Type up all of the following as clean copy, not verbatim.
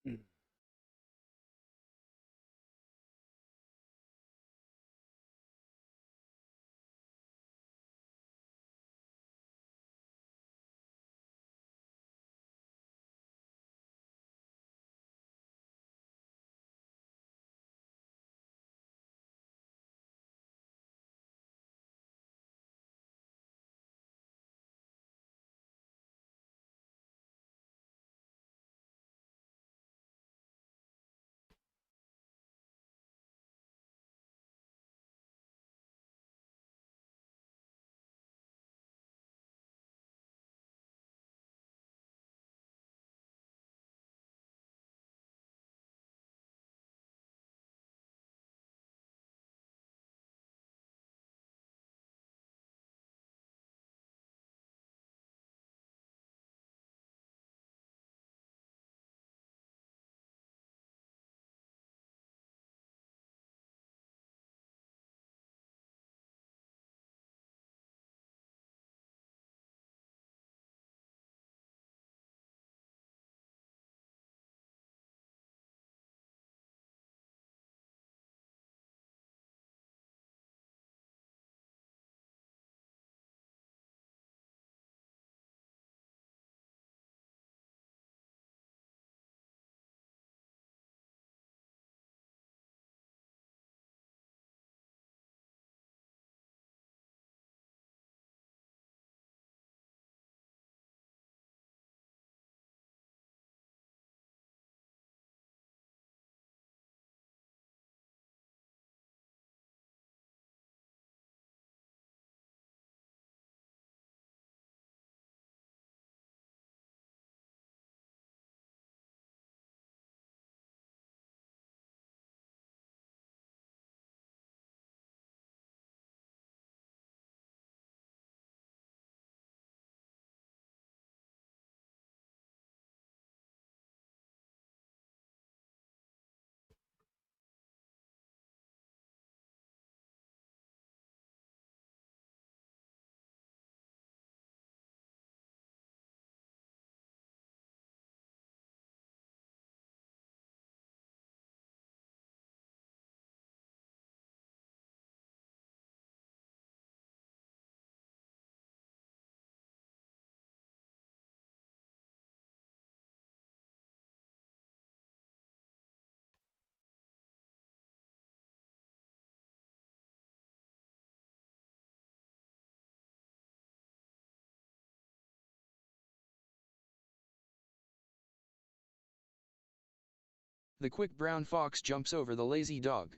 Mm. The quick brown fox jumps over the lazy dog.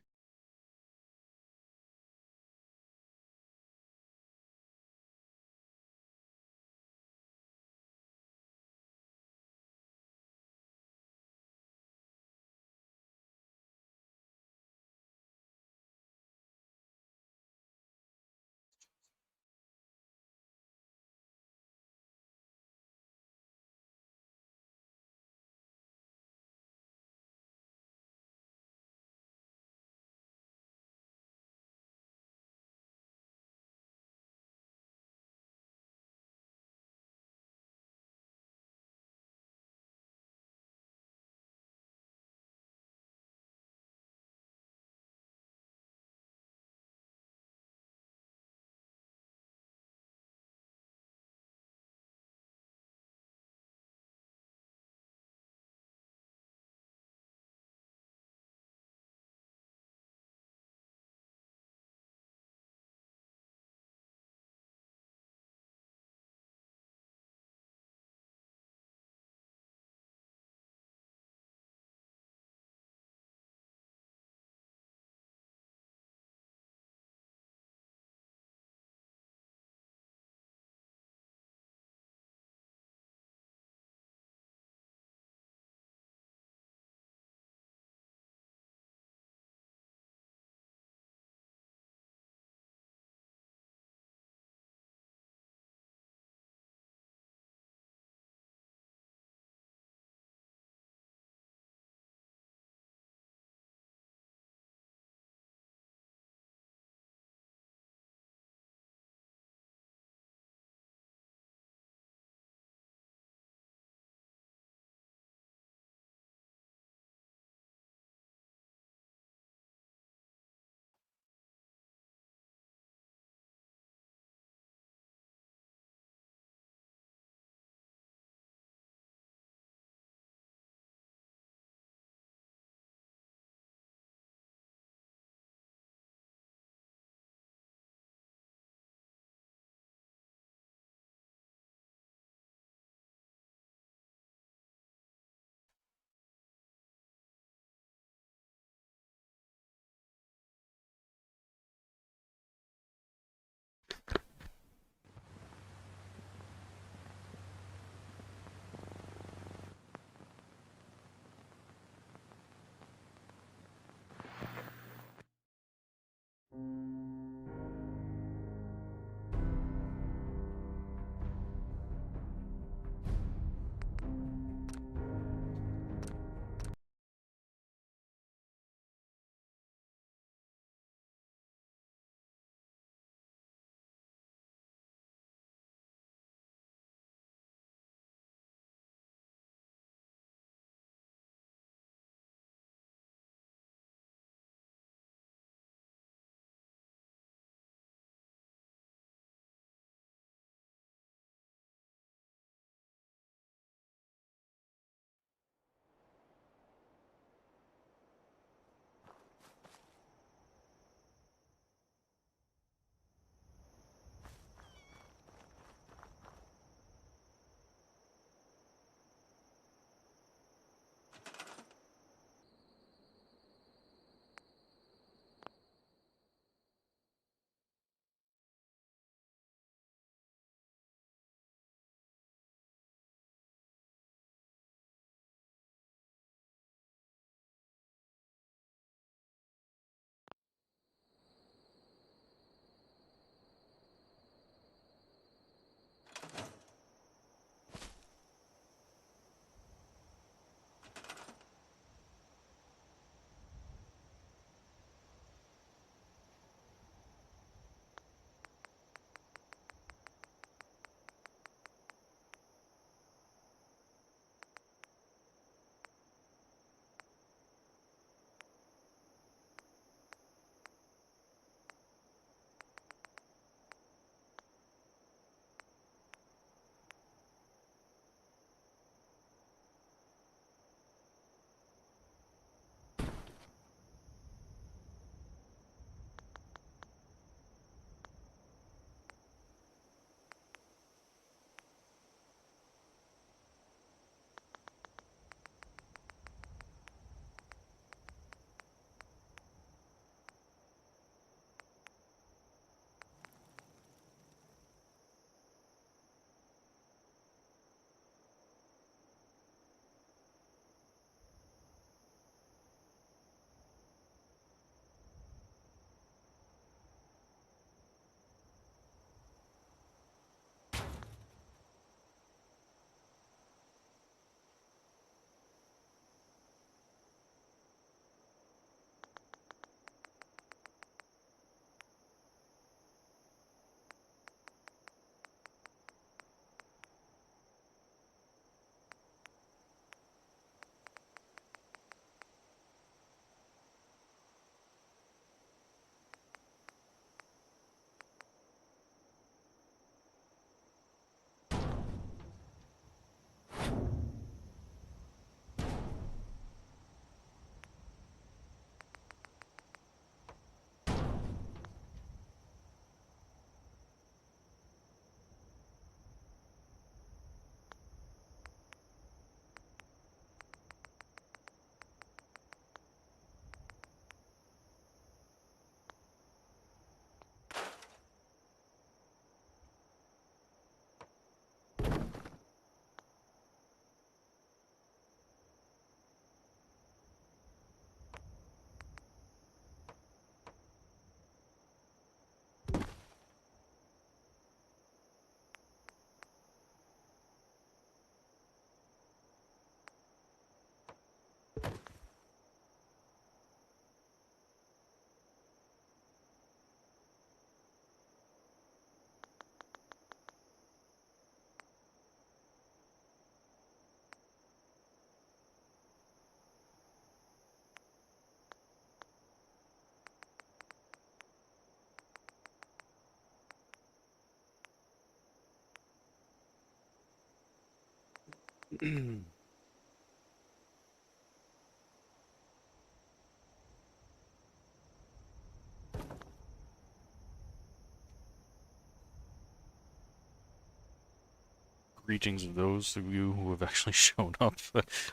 Greetings of those of you who have actually shown up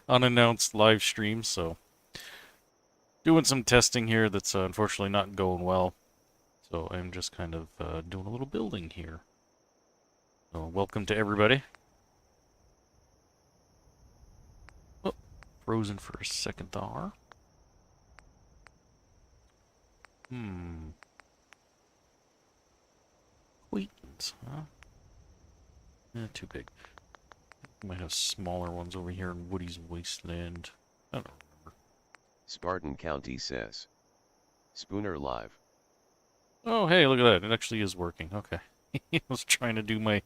unannounced live streams. So, doing some testing here that's unfortunately not going well. So, I'm just kind of doing a little building here. So, welcome to everybody. Oh, frozen for a second there. Wheatlands, huh? Too big. Might have smaller ones over here in Woody's Wasteland. I don't remember. Spartan County says. Spooner live. Oh, hey, look at that. It actually is working. Okay. I was trying to do my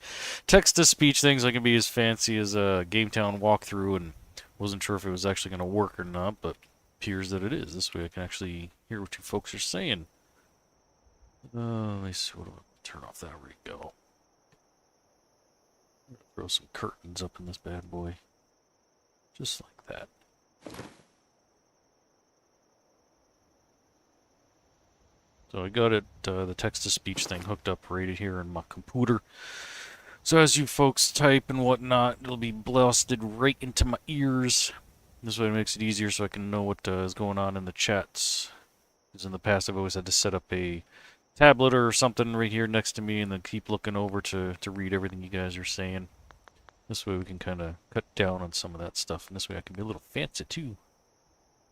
text-to-speech things. I can be as fancy as a GameTown walkthrough and wasn't sure if it was actually going to work or not, but appears that it is. This way I can actually hear what you folks are saying. Let me see. What do I turn off that? There we go. Throw some curtains up in this bad boy. Just like that. So I got it, the text-to-speech thing hooked up right here in my computer. So as you folks type and whatnot, it'll be blasted right into my ears. This way it makes it easier so I can know what is going on in the chats. Because in the past I've always had to set up a tablet or something right here next to me and then keep looking over to read everything you guys are saying. This way we can kind of cut down on some of that stuff. And this way I can be a little fancy too.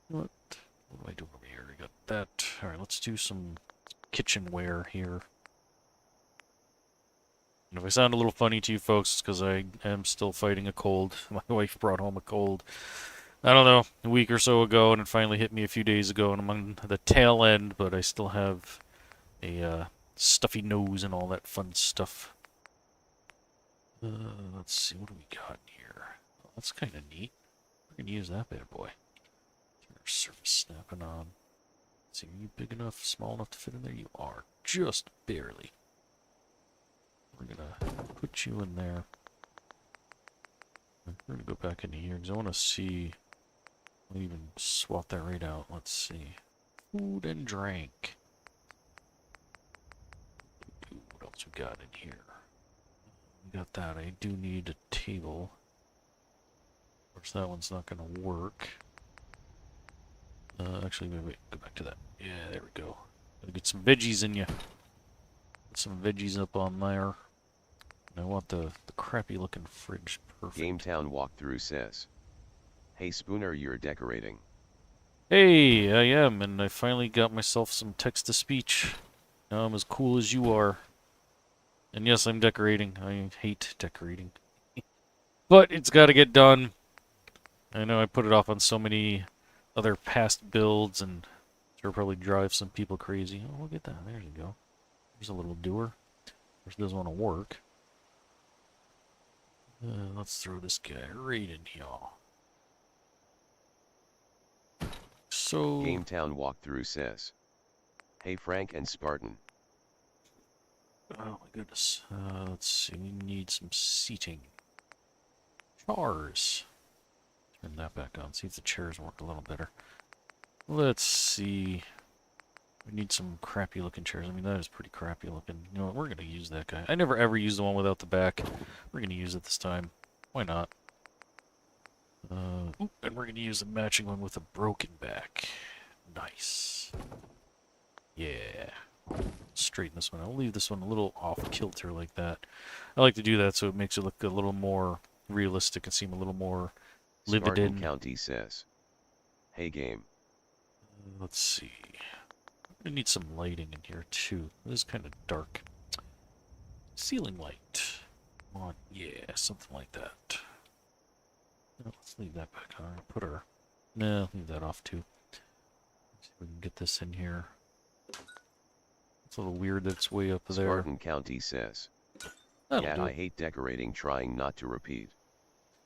What do I do over here? I got that. Alright, let's do some kitchenware here. And if I sound a little funny to you folks, it's because I am still fighting a cold. My wife brought home a cold, I don't know, a week or so ago, and it finally hit me a few days ago, and I'm on the tail end, but I still have a stuffy nose and all that fun stuff. Let's see, what do we got here? Oh, that's kind of neat. We're going to use that bad boy. Surface snapping on. Let's see, are you big enough, small enough to fit in there? You are, just barely. We're going to put you in there. We're going to go back into here because I want to see. I'll even swap that right out. Let's see. Food and drink. What else we got in here? We got that. I do need a table. Of course, that one's not going to work. Actually, wait, go back to that. Yeah, there we go. Gotta get some veggies in you. Put some veggies up on there. And I want the crappy looking fridge. Perfect. GameTown walkthrough says. Hey Spooner, you're decorating. Hey, I am, and I finally got myself some text-to-speech. Now I'm as cool as you are. And yes, I'm decorating. I hate decorating. But it's gotta get done. I know I put it off on so many other past builds, and it'll probably drive some people crazy. Oh, look at that. There you go. There's a little doer. Of course, it doesn't want to work. Let's throw this guy right in here. So... GameTown walkthrough says. Hey Frank and Spartan. Oh my goodness. Let's see. We need some seating. Chairs. Turn that back on. See if the chairs work a little better. Let's see. We need some crappy looking chairs. I mean, that is pretty crappy looking. You know what? We're going to use that guy. I never ever use the one without the back. We're going to use it this time. Why not? Ooh, and we're going to use a matching one with a broken back. Nice. Yeah. Straighten this one. I'll leave this one a little off kilter like that. I like to do that so it makes it look a little more realistic and seem a little more lived Spartan in. County says. Hey game. Let's see. I need some lighting in here too. This is kind of dark. Ceiling light. Come on, yeah, something like that. No, let's leave that back on. Put our... No, leave that off too. Let's see if we can get this in here. It's a little weird that it's way up there. Spartan County says. Yeah, I hate decorating, trying not to repeat.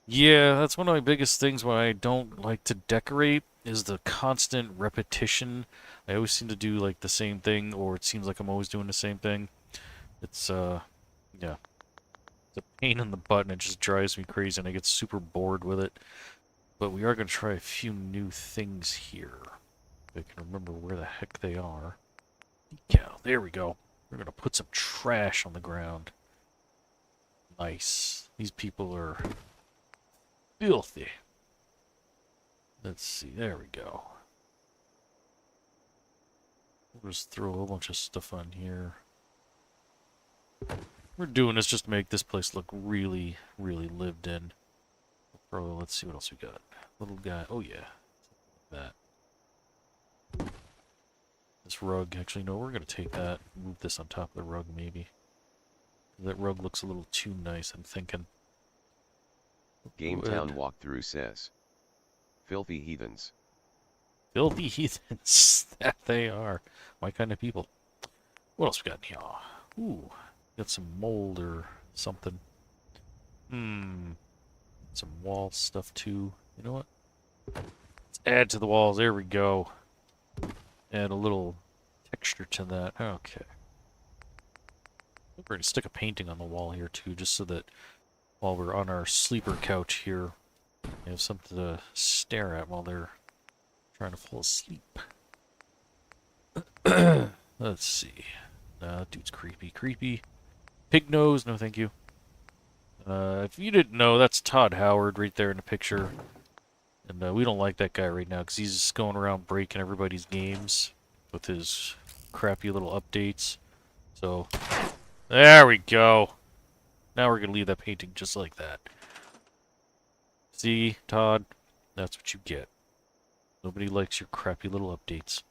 Yeah, that's one of my biggest things why I don't like to decorate is the constant repetition. I always seem to do like the same thing, or it seems like I'm always doing the same thing. It's yeah. It's a pain in the butt and it just drives me crazy and I get super bored with it. But we are going to try a few new things here. If I can remember where the heck they are. Decal, there we go. We're going to put some trash on the ground. Nice. These people are filthy. Let's see, there we go. We'll just throw a whole bunch of stuff on here. We're doing this just to make this place look really, really lived in. Bro, let's see what else we got. Little guy, oh yeah. That. This rug, actually no, we're gonna take that, move this on top of the rug maybe. That rug looks a little too nice, I'm thinking. Gametown walkthrough says. Filthy heathens. Filthy heathens, that they are. My kind of people. What else we got in here? Ooh, got some mold or something. Some wall stuff too. You know what? Let's add to the walls. There we go. Add a little texture to that. Okay. We're going to stick a painting on the wall here too, just so that while we're on our sleeper couch here, we have something to stare at while they're trying to fall asleep. Let's see. That dude's creepy. Creepy. Pig nose, no thank you. If you didn't know, that's Todd Howard right there in the picture. And we don't like that guy right now because he's just going around breaking everybody's games with his crappy little updates. So, there we go. Now we're going to leave that painting just like that. See, Todd? That's what you get. Nobody likes your crappy little updates.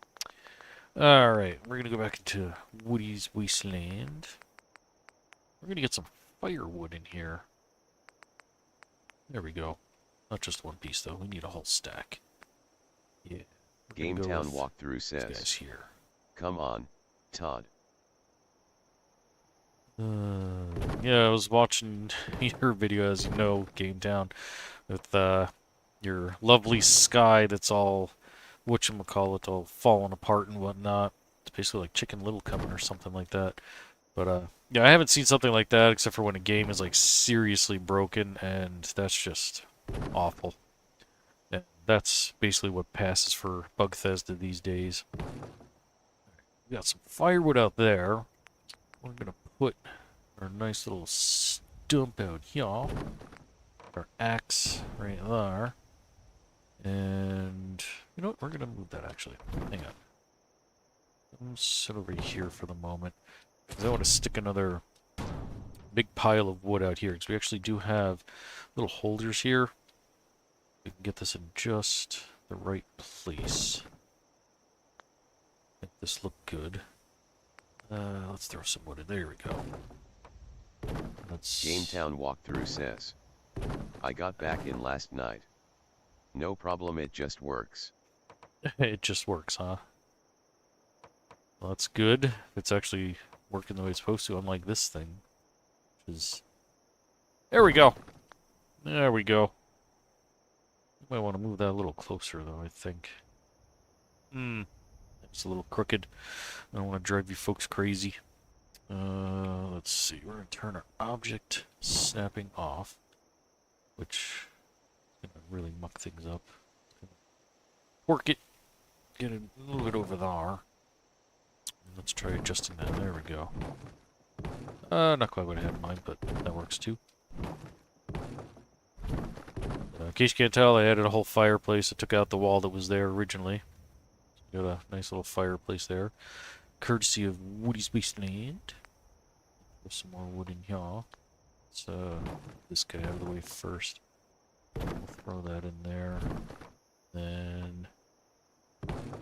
Alright, we're going to go back into Woody's Wasteland. We're going to get some firewood in here. There we go. Not just one piece, though. We need a whole stack. Yeah. Gametown walkthrough These guys says. here. Come on, Todd. Yeah, I was watching your video, as you know, Gametown, with your lovely sky that's all, whatchamacallit, all falling apart and whatnot. It's basically like Chicken Little coming or something like that. But, yeah, I haven't seen something like that except for when a game is, like, seriously broken, and that's just awful. And that's basically what passes for Bugthesda these days. We got some firewood out there. We're gonna put our nice little stump out here. Our axe right there. And you know what? We're gonna move that actually. Hang on. I'm sit over here for the moment. Because I want to stick another big pile of wood out here. Because we actually do have little holders here. We can get this in just the right place. Make this look good. Let's throw some wood in. There we go. Let's... Gametown walkthrough says. I got back in last night. No problem, it just works. It just works, huh? Well, that's good. It's actually working the way it's supposed to, unlike this thing. Which is... There we go! There we go. Might want to move that a little closer, though, I think. It's a little crooked. I don't want to drive you folks crazy. Let's see. We're going to turn our object snapping off, which is going to really muck things up. Work it. Get it a little bit over there. Let's try adjusting that. There we go. Not quite what I had in mind, but that works too. In case you can't tell, I added a whole fireplace. I took out the wall that was there originally. Got a nice little fireplace there. Courtesy of Woody's Wasteland. Put some more wood in here. Let's this guy out of the way first. We'll throw that in there. Then...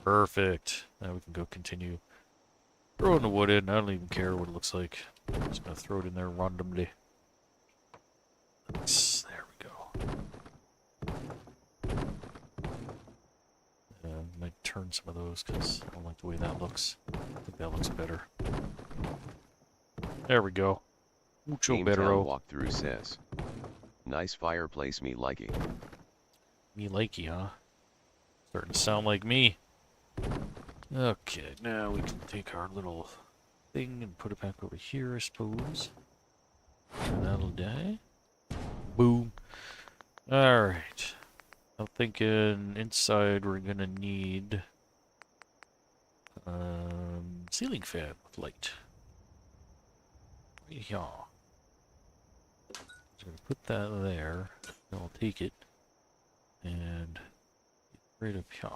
Perfect. Now we can go continue throwing the wood in. I don't even care what it looks like. I'm just going to throw it in there randomly. There we go. Might turn some of those because I don't like the way that looks. I think that looks better. There we go. Mucho better. Walkthrough says. Nice fireplace, me likey. Me likey, huh? Starting to sound like me. Okay, now we can take our little thing and put it back over here, I suppose. That'll die. Boom. Alright. I'm thinking inside we're gonna need ceiling fan with light. Right here. So gonna put that there. Then I'll take it and get right up here.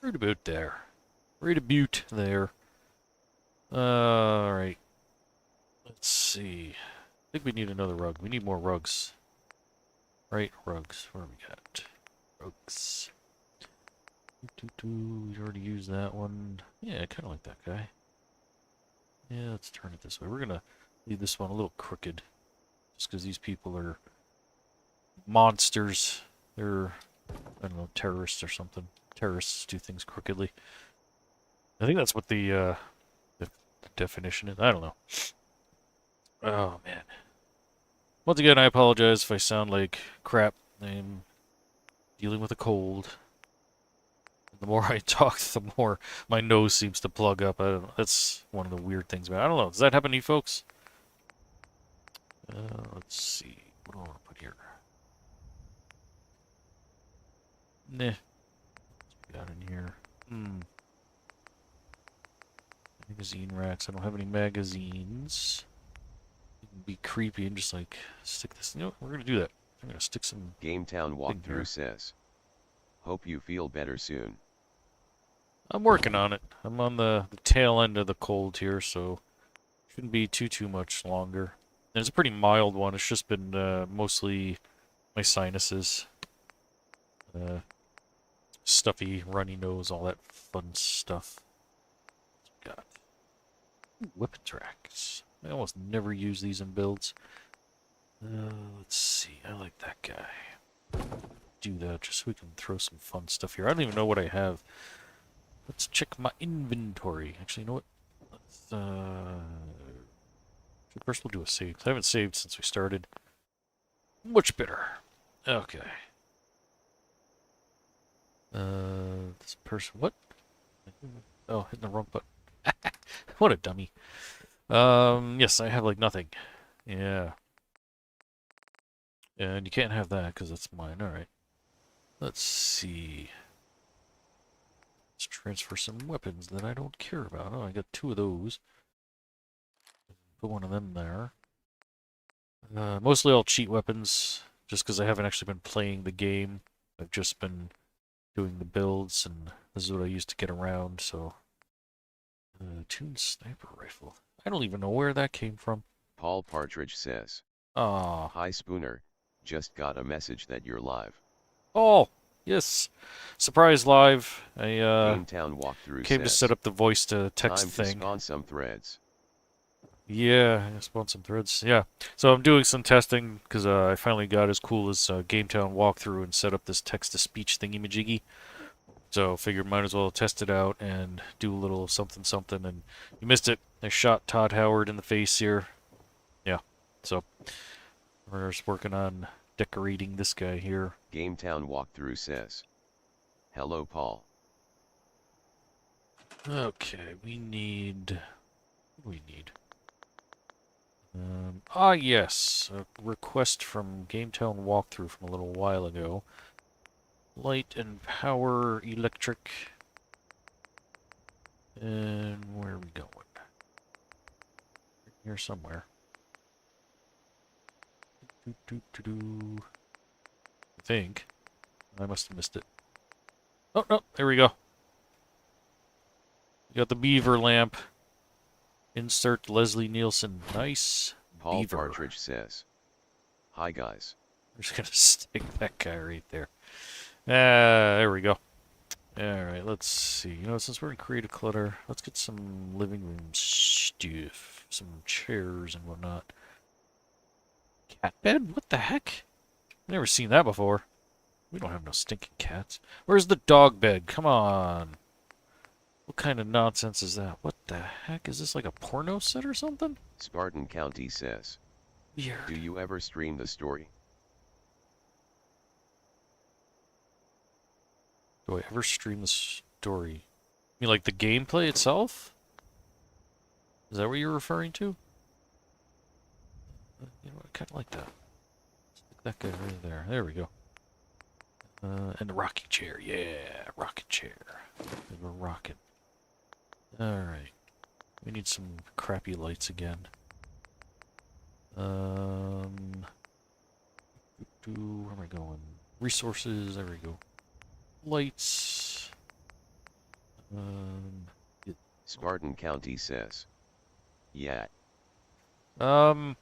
Right about there. Right about there. Alright. Let's see. I think we need another rug. We need more rugs. Right, rugs. Where we got? Rugs. We already used that one. Yeah, I kind of like that guy. Yeah, let's turn it this way. We're gonna leave this one a little crooked. Just because these people are monsters. They're, I don't know, terrorists or something. Terrorists do things crookedly. I think that's what the definition is. I don't know. Oh, man. Once again, I apologize if I sound like crap. I'm dealing with a cold. The more I talk, the more my nose seems to plug up. I don't know. That's one of the weird things. But I don't know. Does that happen to you folks? Let's see. What do I want to put here? Nah. What's we got in here? Magazine racks. I don't have any magazines. It can be creepy and just like stick this. You know, we're gonna do that. I'm gonna stick some. GameTown here. walkthrough says, hope you feel better soon. I'm working on it. I'm on the tail end of the cold here, so shouldn't be too much longer. And it's a pretty mild one. It's just been mostly my sinuses, stuffy, runny nose, all that fun stuff. Got weapons racks. I almost never use these in builds. Let's see. I like that guy. Do that just so we can throw some fun stuff here. I don't even know what I have. Let's check my inventory. Actually, you know what? Let's, first we'll do a save. I haven't saved since we started. Much better. Okay. This person, what? Oh, hitting the wrong button. What a dummy. Yes, I have like nothing. Yeah. And you can't have that because that's mine. Alright. Let's see. Let's transfer some weapons that I don't care about. Oh, I got 2 of those. Put one of them there. Mostly all cheat weapons, just because I haven't actually been playing the game. I've just been doing the builds, and this is what I used to get around, so... tuned sniper rifle. I don't even know where that came from. Paul Partridge says, Ah. hi Spooner, just got a message that you're live. Oh, yes. Surprise live. I GameTown walkthrough came says, to set up the voice to text time thing. to spawn some threads. Yeah, I spawned some threads. Yeah. So I'm doing some testing because I finally got as cool as GameTown walkthrough and set up this text-to-speech thingy-majiggy. So figured might as well test it out and do a little something something. And you missed it. I shot Todd Howard in the face here. Yeah. So we're just working on decorating this guy here. GameTown walkthrough says, hello Paul. Okay, we need... What do we need? Yes, a request from GameTown walkthrough from a little while ago. Light and power, electric. And where are we going? Here somewhere. I think. I must have missed it. Oh, no, there we go. You got the beaver lamp. Insert Leslie Nielsen. Nice. Paul Beaver. Partridge says, hi guys. We're just gonna stick that guy right there. There we go. Alright, let's see. You know, since we're in creative clutter, let's get some living room stuff. Some chairs and whatnot. Cat bed? What the heck? Never seen that before. We don't have no stinking cats. Where's the dog bed? Come on. What kind of nonsense is that? What the heck? Is this like a porno set or something? Spartan County says, Weird. do you ever stream the story? Do I ever stream the story? You mean like the gameplay itself? Is that what you're referring to? You know, I kind of like that. Stick that guy right there. There we go. And the rocking chair. Yeah, rocking chair. We're rocking. Alright. We need some crappy lights again. Where am I going? Resources, there we go. Lights. Spartan County says. Yeah. No,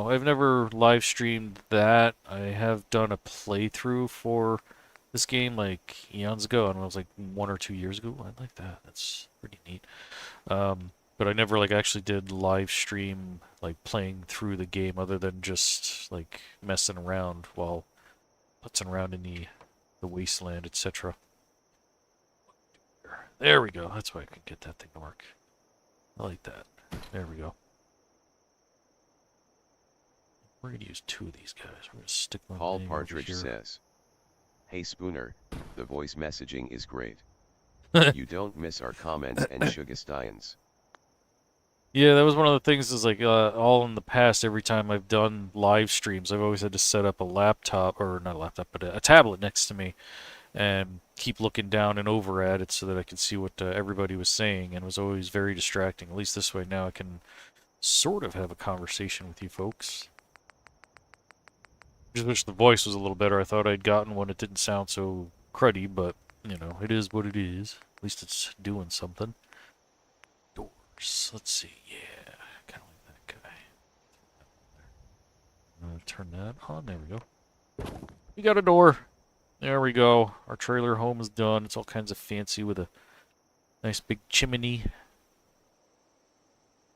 I've never live streamed that. I have done a playthrough for this game like eons ago, and it was like 1 or 2 years ago. I like that. That's pretty neat. But I never like actually did live stream like playing through the game other than just like messing around while putzing around in the wasteland, etc. There we go. That's why I could get that thing to work. I like that. There we go. We're gonna use 2 of these guys. We're gonna stick one Paul over Partridge here. says. Hey Spooner, the voice messaging is great. You don't miss our comments and Suggestions. Yeah, that was one of the things is like all in the past, every time I've done live streams, I've always had to set up a laptop, or not a laptop, but a tablet next to me and keep looking down and over at it so that I could see what everybody was saying, and it was always very distracting. At least this way now I can sort of have a conversation with you folks. Just wish the voice was a little better. I thought I'd gotten one. It didn't sound so cruddy, but, you know, it is what it is. At least it's doing something. Doors. Let's see. Yeah, kind of like that guy. I'm gonna turn that on. There we go. We got a door. There we go. Our trailer home is done. It's all kinds of fancy with a nice big chimney.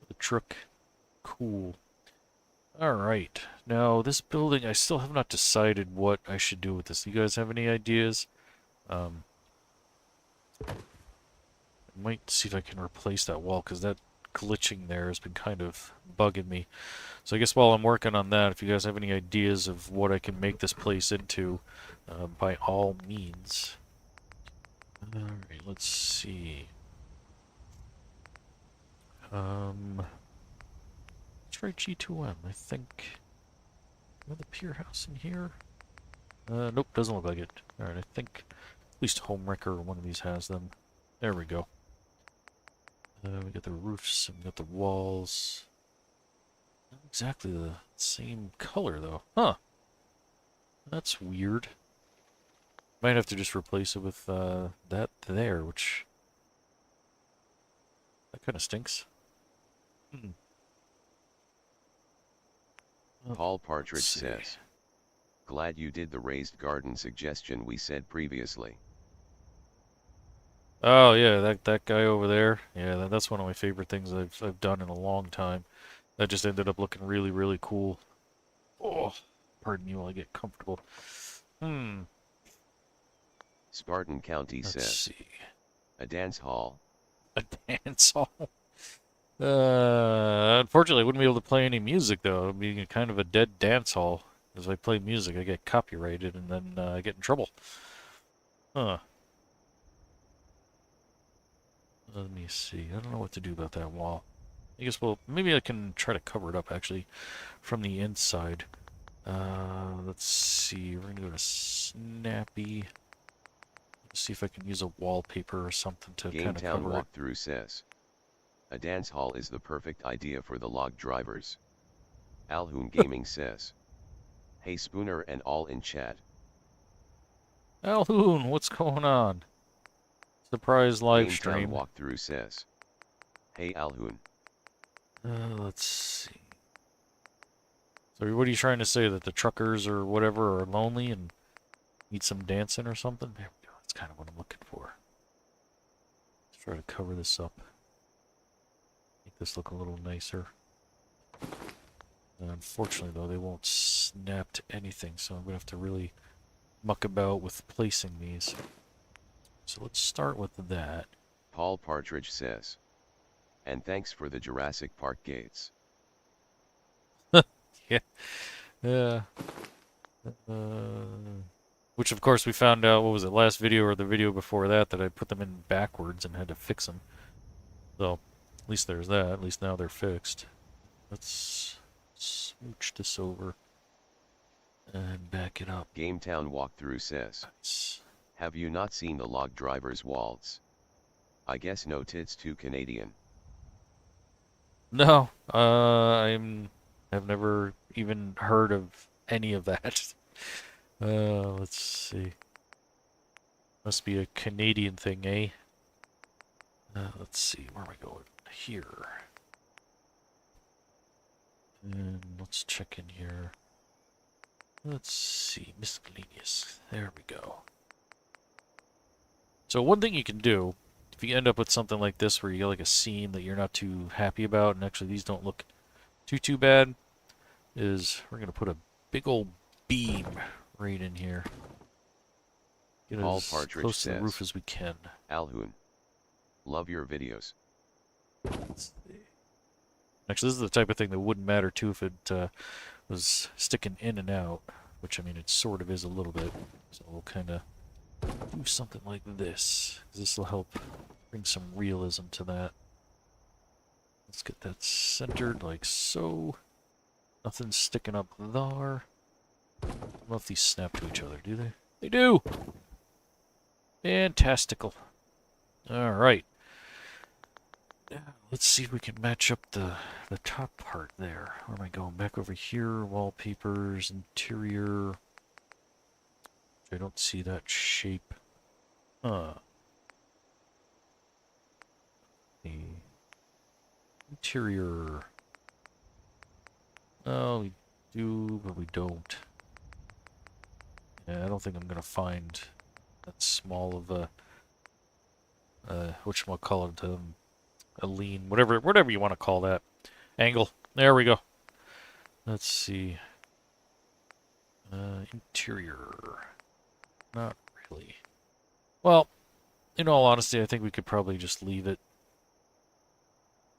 With a truck. Cool. Alright. Now, this building, I still have not decided what I should do with this. You guys have any ideas? I might see if I can replace that wall, because that glitching there has been kind of bugging me. So I guess while I'm working on that, if you guys have any ideas of what I can make this place into, by all means. Alright, let's see. Let's try G2M, I think. Another pier house in here? Nope, doesn't look like it. Alright, I think at least Homewrecker or one of these has them. There we go. We got the roofs and we got the walls. Not exactly the same color though. Huh. That's weird. Might have to just replace it with that there, which that kind of stinks. Paul Partridge Let's see. says. Glad you did the raised garden suggestion we said previously. Oh yeah, that guy over there. Yeah, that's one of my favorite things I've done in a long time. That just ended up looking really, really cool. Oh, pardon me while I get comfortable. Spartan County Let's says. see. A dance hall. A dance hall. Unfortunately, I wouldn't be able to play any music though. It'd be kind of a dead dance hall. If I play music, I get copyrighted and then I get in trouble. Huh. Let me see. I don't know what to do about that wall. I guess, well, maybe I can try to cover it up actually from the inside. Let's see. We're gonna go to Snappy. Let's see if I can use a wallpaper or something to kind of GameTown cover it. Walkthrough says. A dance hall is the perfect idea for the log drivers. Alhoon Gaming says. Hey Spooner and all in chat. Alhoon, what's going on? Surprise live GameTown stream. Walkthrough says. Hey Alhoon. Let's see. So what are you trying to say? That the truckers or whatever are lonely and need some dancing or something? There we go. That's kind of what I'm looking for. Let's try to cover this up. Make this look a little nicer. Unfortunately, though, they won't snap to anything, so I'm going to have to really muck about with placing these. So let's start with that. Paul Partridge says. And thanks for the Jurassic Park gates. Yeah. Which, of course, we found out, what was it, last video or the video before that, that I put them in backwards and had to fix them. So, at least there's that. At least now they're fixed. Let's smooch this over and back it up. GameTown walkthrough says, Nice. have you not seen the log driver's waltz? I guess no tits too Canadian. No, I've never even heard of any of that. Let's see. Must be a Canadian thing, eh? Let's see, where am I going? Here. And let's check in here. Let's see, miscellaneous. There we go. So one thing you can do, if you end up with something like this where you get like a scene that you're not too happy about, and actually these don't look too bad, is we're gonna put a big old beam right in here. Get Paul as Partridge close to the says, roof as we can. Alhoon. Love your videos. Actually, this is the type of thing that wouldn't matter too if it was sticking in and out, which I mean it sort of is a little bit. So we'll kind of do something like this, 'cause this will help bring some realism to that. Let's get that centered like so. Nothing's sticking up there. I don't know if these snap to each other, do they? They do! Fantastical. Alright. Let's see if we can match up the top part there. Where am I going? Back over here, wallpapers, interior. I don't see that shape. Huh. The interior. Oh, we do, but we don't. Yeah, I don't think I'm gonna find that small of a whatchamacallit, a lean, whatever you want to call that. Angle. There we go. Let's see. Interior. Not really. Well, in all honesty, I think we could probably just leave it.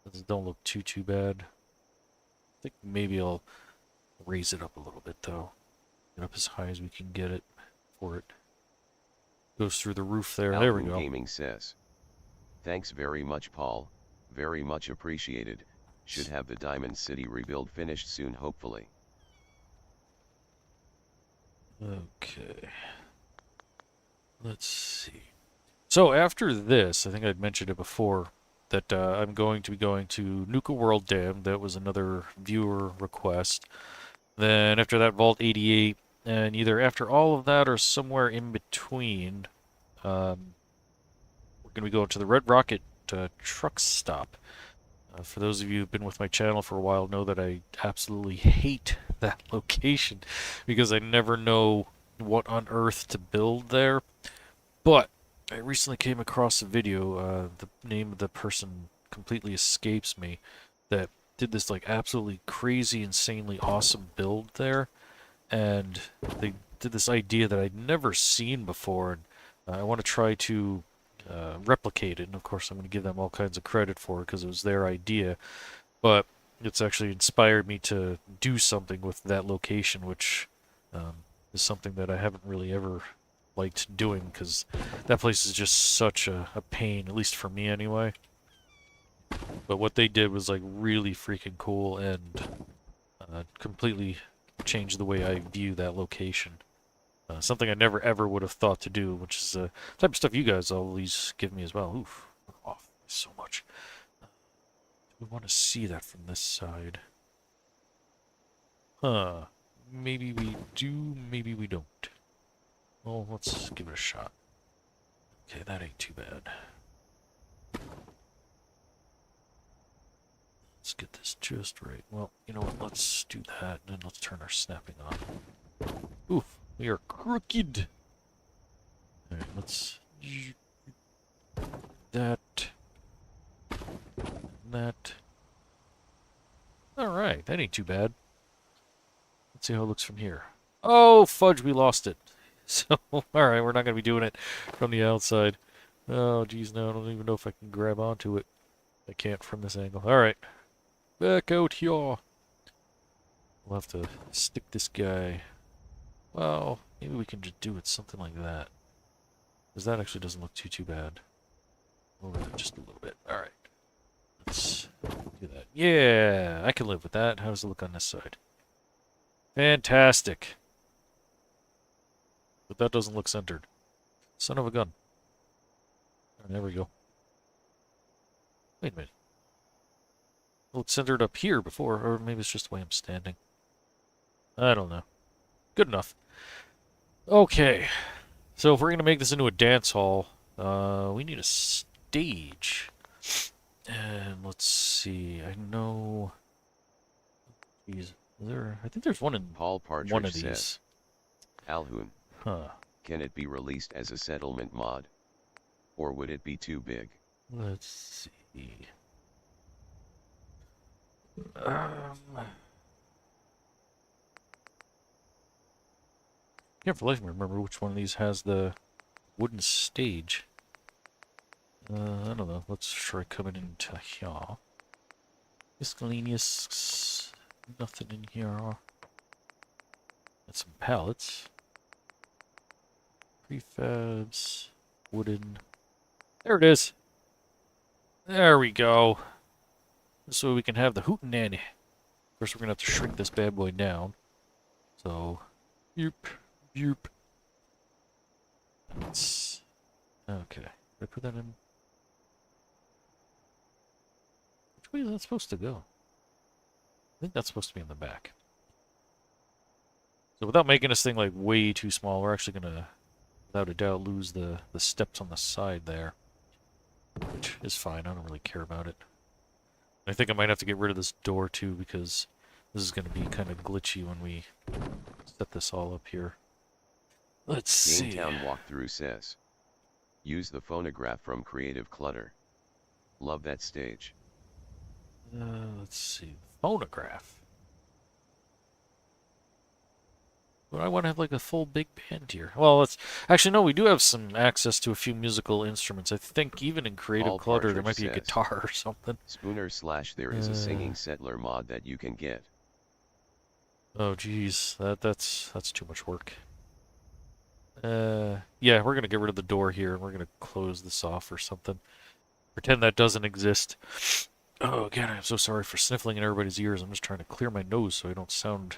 Those don't look too bad. I think maybe I'll raise it up a little bit though. Get up as high as we can get it for it. Goes through the roof there. There we Alhoon go. Gaming says, thanks very much, Paul. Very much appreciated. Should have the Diamond City rebuild finished soon, hopefully. Okay. Let's see. So after this, I think I'd mentioned it before, that I'm going to be going to Nuka World Dam. That was another viewer request. Then after that, Vault 88. And either after all of that or somewhere in between, we're going to be going to the Red Rocket truck stop. For those of you who've been with my channel for a while know that I absolutely hate that location because I never know what on earth to build there. But I recently came across a video, the name of the person completely escapes me, that did this like absolutely crazy, insanely awesome build there. And they did this idea that I'd never seen before, and I want to try to replicate it. And of course I'm going to give them all kinds of credit for it because it was their idea, but it's actually inspired me to do something with that location, which is something that I haven't really ever liked doing because that place is just such a pain, at least for me anyway. But what they did was like really freaking cool and completely changed the way I view that location. Something I never ever would have thought to do, which is the type of stuff you guys always give me as well. Oof, off so much. We want to see that from this side. Huh. Maybe we do, maybe we don't. Well, let's give it a shot. Okay, that ain't too bad. Let's get this just right. Well, you know what, let's do that, and then let's turn our snapping on. Oof. We are crooked. Alright, let's... That. Alright, that ain't too bad. Let's see how it looks from here. Oh, fudge, we lost it. So, alright, we're not going to be doing it from the outside. Oh, geez, no, I don't even know if I can grab onto it. I can't from this angle. Alright. Back out here. We'll have to stick this guy... Well, maybe we can just do it something like that. Because that actually doesn't look too bad. Over that just a little bit. Alright. Let's do Look at that. Yeah, I can live with that. How does it look on this side? Fantastic. But that doesn't look centered. Son of a gun. Oh, there we go. Wait a minute. Well, it's centered up here before, or maybe it's just the way I'm standing. I don't know. Good enough. Okay. So if we're going to make this into a dance hall, we need a stage. And let's see. I know... Jeez. Is there... I think there's one in Paul Partridge one of says, these. Alhoon, Huh. can it be released as a settlement mod? Or would it be too big? Let's see. Can't for the life of me remember which one of these has the wooden stage. I don't know. Let's try coming into here. Miscellaneous. Nothing in here. And some pallets. Prefabs. Wooden. There it is. There we go. This way we can have the hootenanny. Of course, we're going to have to shrink this bad boy down. So, yoop, yoop. Let's... Okay. Did I put that in? Which way is that supposed to go? I think that's supposed to be in the back. So without making this thing like way too small, we're actually going to, without a doubt, lose the steps on the side there. Which is fine. I don't really care about it. I think I might have to get rid of this door too, because this is going to be kind of glitchy when we set this all up here. Let's see. GameTown walkthrough says, use the phonograph from Creative Clutter. Love that stage. Let's see. Phonograph. But I want to have like a full big band here. Well, let's actually no. We do have some access to a few musical instruments. I think even in Creative Paul Clutter there might Partridge be a says, guitar or something. Spooner / there is a singing settler mod that you can get. Oh geez, that's too much work. Yeah, we're gonna get rid of the door here and we're gonna close this off or something. Pretend that doesn't exist. Oh again, I'm so sorry for sniffling in everybody's ears. I'm just trying to clear my nose so I don't sound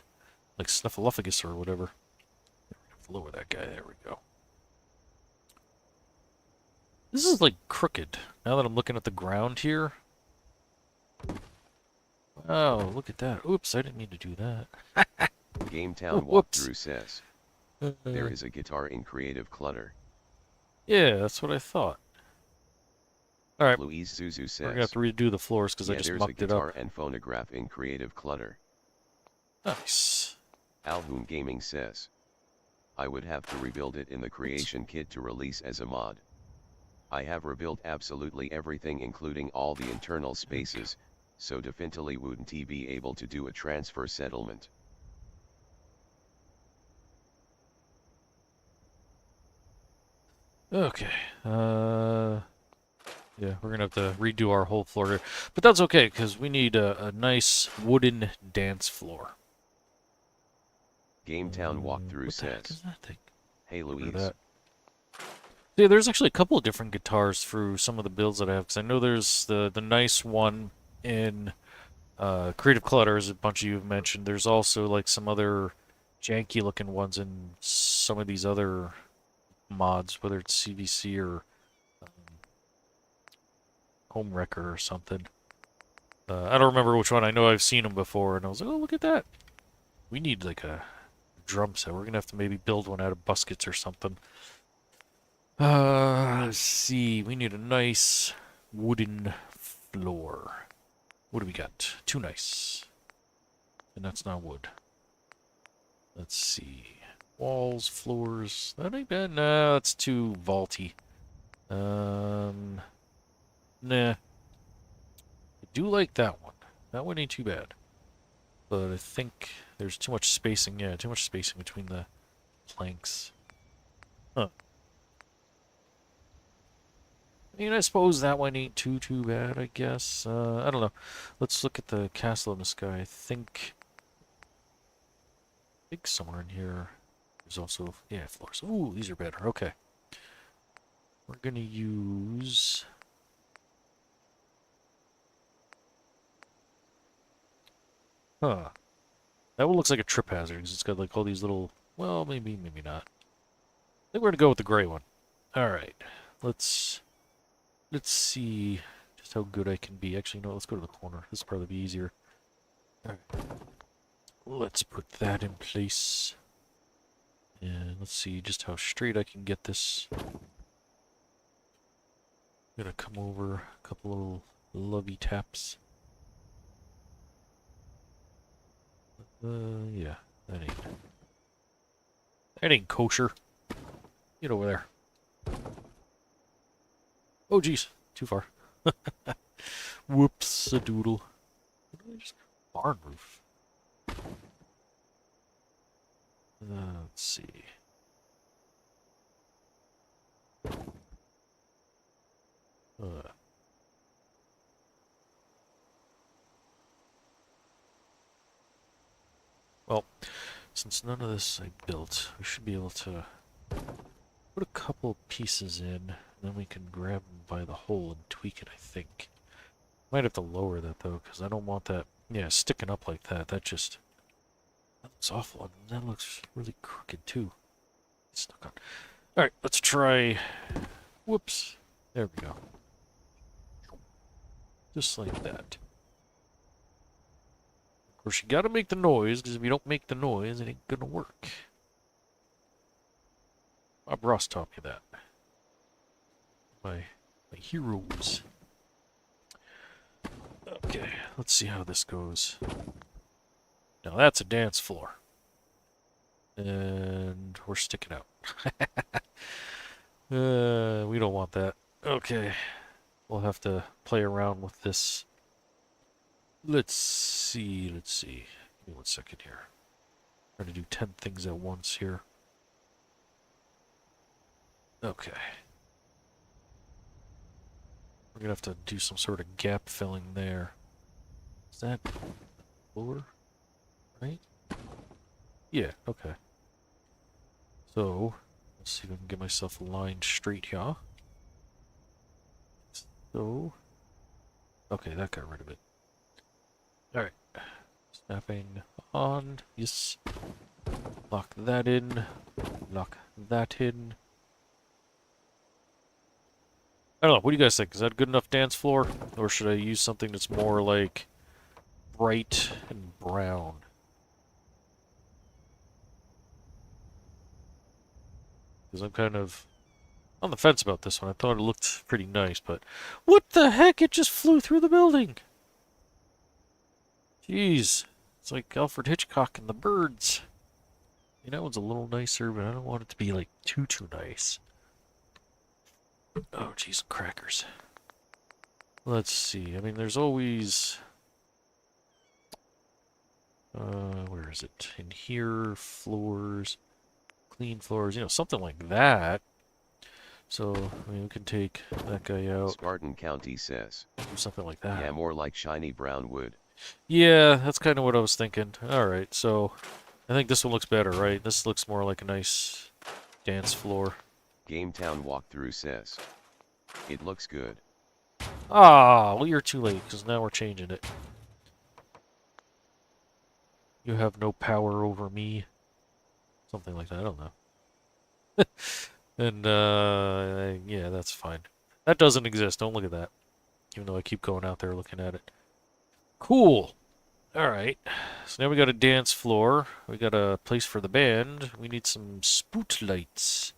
like Snuffleupagus or whatever. Lower that guy. There we go. This is like crooked. Now that I'm looking at the ground here. Oh, look at that. Oops, I didn't mean to do that. GameTown Whoops. walkthrough says, there is a guitar in Creative Clutter. Yeah, that's what I thought. Alright, Louise Zuzu we're says, gonna have to redo the floors because I yeah, just there's a mucked it guitar up. and phonograph in Creative Clutter. Nice. Alhoon Gaming says, I would have to rebuild it in the creation kit to release as a mod. I have rebuilt absolutely everything including all the internal spaces, so definitely wouldn't be able to do a transfer settlement. Okay. Yeah, we're gonna have to redo our whole floor here. But that's okay, because we need a nice wooden dance floor. GameTown walkthrough What the heck says, is that thing? hey Get rid of Louise, that. Yeah, there's actually a couple of different guitars through some of the builds that I have, because I know there's the nice one in Creative Clutter, as a bunch of you have mentioned. There's also like some other janky looking ones in some of these other mods, whether it's CVC or Home Wrecker or something. I don't remember which one. I know I've seen them before, and I was like, oh, look at that. We need like a drum set. We're going to have to maybe build one out of buskets or something. Let's see. We need a nice wooden floor. What do we got? Too nice. And that's not wood. Let's see. Walls, floors. That ain't bad. No, that's too vaulty. Nah. I do like that one. That one ain't too bad. But I think there's too much spacing. Yeah, too much spacing between the planks. Huh. I mean, I suppose that one ain't too bad, I guess. I don't know. Let's look at the castle in the sky. I think somewhere in here there's also, yeah, floors. Ooh, these are better. Okay. We're gonna use... Huh. That one looks like a trip hazard because it's got like all these little. Well, maybe, maybe not. I think we're gonna go with the gray one. All right. Let's see just how good I can be. Actually, no. Let's go to the corner. This will probably be easier. All right. Let's put that in place. And let's see just how straight I can get this. I'm gonna come over a couple little lovey taps. Yeah, that ain't kosher. Get over there. Oh, jeez, too far. Whoops, a doodle. Just barn roof. Let's see. Well, since none of this I built, we should be able to put a couple pieces in, and then we can grab them by the hole and tweak it, I think. Might have to lower that, though, because I don't want that, yeah, sticking up like that. That looks awful, and that looks really crooked, too. It's stuck on. Alright, let's try, whoops, there we go. Just like that. Of course, you gotta make the noise, because if you don't make the noise, it ain't gonna work. Bob Ross taught me that. My heroes. Okay, let's see how this goes. Now that's a dance floor. And we're sticking out. We don't want that. Okay. We'll have to play around with this. Let's see. Give me 1 second here. Trying to do 10 things at once here. Okay. We're gonna have to do some sort of gap filling there. Is that lower? Right? Yeah, okay. So, let's see if I can get myself aligned straight here. So, okay, that got rid of it. Alright. Snapping on. Yes. Lock that in. Lock that in. I don't know, what do you guys think? Is that a good enough dance floor? Or should I use something that's more like bright and brown? Because I'm kind of on the fence about this one. I thought it looked pretty nice, but what the heck? It just flew through the building! Jeez. It's like Alfred Hitchcock and the birds. I mean, that one's a little nicer, but I don't want it to be like too nice. Oh, jeez, crackers. Let's see. I mean, there's always... where is it? In here, floors, clean floors, you know, something like that. So, I mean, we can take that guy out. Spartan County says. Do something like that. Yeah, more like shiny brown wood. Yeah, that's kind of what I was thinking. Alright, so I think this one looks better, right? This looks more like a nice dance floor. GameTown walkthrough says. It looks good. Ah, well, you're too late, because now we're changing it. You have no power over me. Something like that, I don't know. And, yeah, that's fine. That doesn't exist, don't look at that. Even though I keep going out there looking at it. Cool! Alright, so now we got a dance floor. We got a place for the band. We need some spotlights.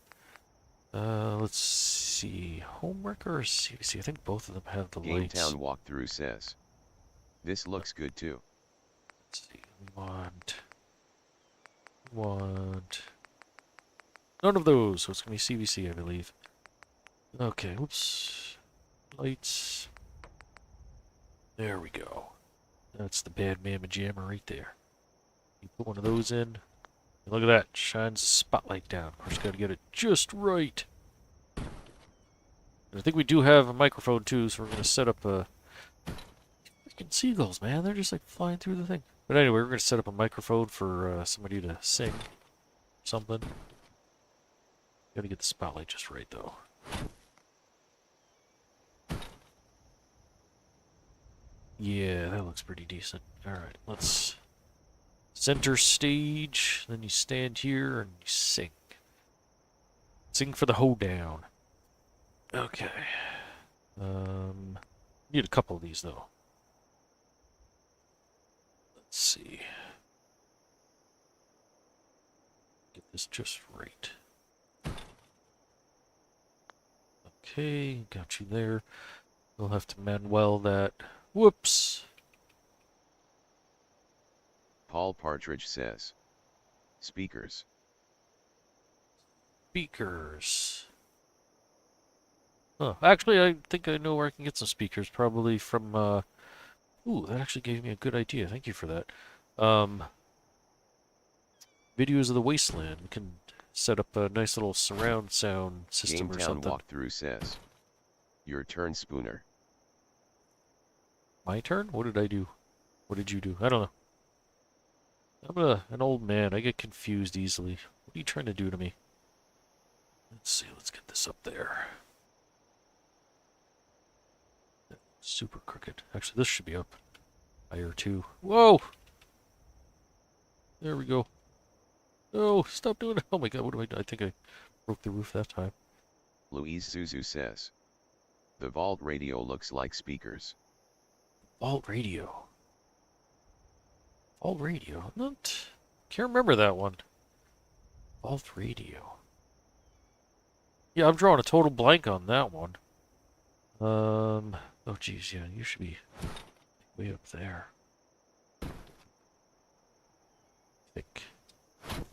Let's see. Homewrecker or CVC? I think both of them have the lights. GameTown walkthrough says. This looks good too. Let's see. We want none of those, so it's gonna be CVC, I believe. Okay, whoops. Lights. There we go. That's the bad mamma jamma right there. You put one of those in. And look at that. Shines the spotlight down. Of course, gotta get it just right. And I think we do have a microphone too, so we're gonna set up a... Freaking seagulls, man. They're just like flying through the thing. But anyway, we're gonna set up a microphone for somebody to sing something. Gotta get the spotlight just right, though. Yeah, that looks pretty decent. Alright, let's Center stage, then you stand here and you sing. Sing for the hoedown. Okay. Need a couple of these though. Let's see. Get this just right. Okay, got you there. We'll have to Manuel that. Whoops. Paul Partridge says. Speakers. Speakers. Oh, actually, I think I know where I can get some speakers. Probably from, Ooh, that actually gave me a good idea. Thank you for that. Videos of the Wasteland. We can set up a nice little surround sound system or GameTown something. walkthrough says. Your turn, Spooner. My turn? What did I do? What did you do? I don't know. I'm an old man. I get confused easily. What are you trying to do to me? Let's see. Let's get this up there. Super crooked. Actually, this should be up higher too. Whoa! There we go. No, stop doing it. Oh my god, what do I do? I think I broke the roof that time. Louise Zuzu says. The Vault radio looks like speakers. Vault radio. Vault radio. Not. Can't remember that one. Vault radio. Yeah, I'm drawing a total blank on that one. Oh geez, yeah, you should be way up there. I think.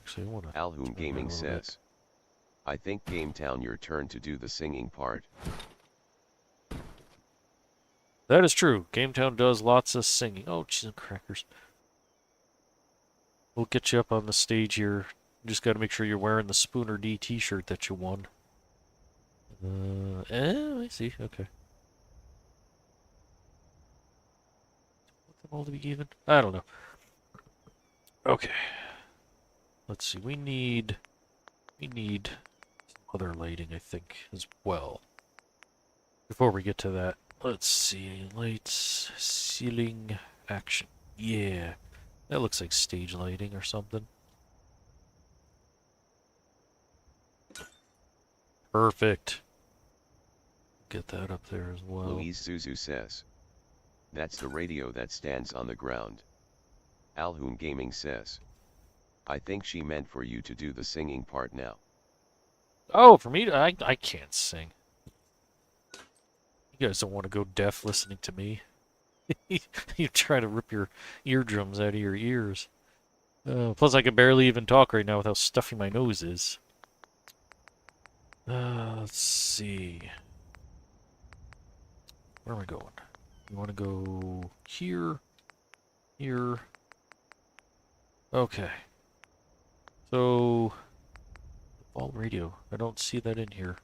Actually, I wanna. Alhoon Gaming says. I think GameTown your turn to do the singing part. That is true. GameTown does lots of singing. Oh, cheese and crackers. We'll get you up on the stage here. You just gotta make sure you're wearing the Spooner D t-shirt that you won. I see. Okay. Want them all to be even? I don't know. Okay. Let's see. We need some other lighting, I think, as well. Before we get to that, let's see. Lights, ceiling, action. Yeah. That looks like stage lighting or something. Perfect. Get that up there as well. Louise Zuzu says. That's the radio that stands on the ground. Alhoon Gaming says. I think she meant for you to do the singing part now. Oh, for me, I can't sing. You guys don't want to go deaf listening to me. You try to rip your eardrums out of your ears. Plus, I can barely even talk right now with how stuffy my nose is. Let's see. Where am I going? You want to go here? Here? Okay. So, Vault radio. I don't see that in here.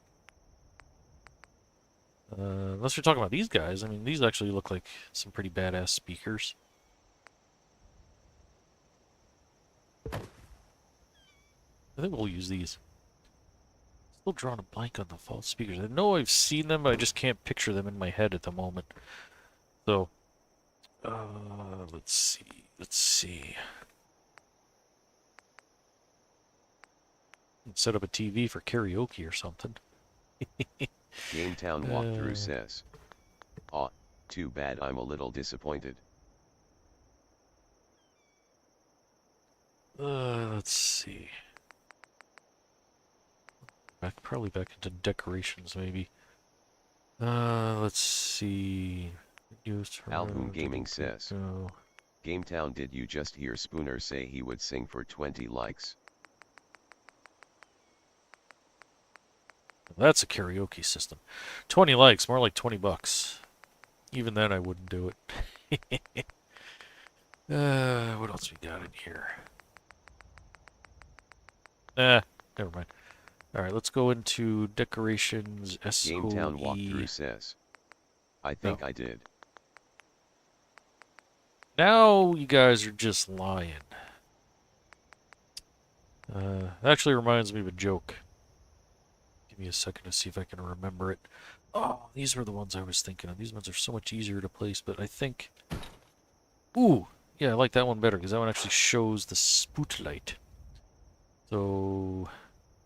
Unless you're talking about these guys. I mean, these actually look like some pretty badass speakers. I think we'll use these. Still drawing a blank on the false speakers. I know I've seen them, but I just can't picture them in my head at the moment. So, let's see. Let's see. Set up a TV for karaoke or something. GameTown walkthrough says. Aw, too bad, I'm a little disappointed. Let's see. Probably back into decorations, maybe. Let's see. Alhoon Gaming says. GameTown, did you just hear Spooner say he would sing for 20 likes? That's a karaoke system. 20 likes, more like 20 bucks. Even then, I wouldn't do it. What else we got in here? Never mind. Alright, let's go into decorations, SOE. GameTown walkthrough says. I think I did. Now you guys are just lying. Actually reminds me of a joke. Give me a second to see if I can remember it. Oh, these were the ones I was thinking of. These ones are so much easier to place, but I think... Ooh, Yeah, I like that one better because that one actually shows the spotlight. So,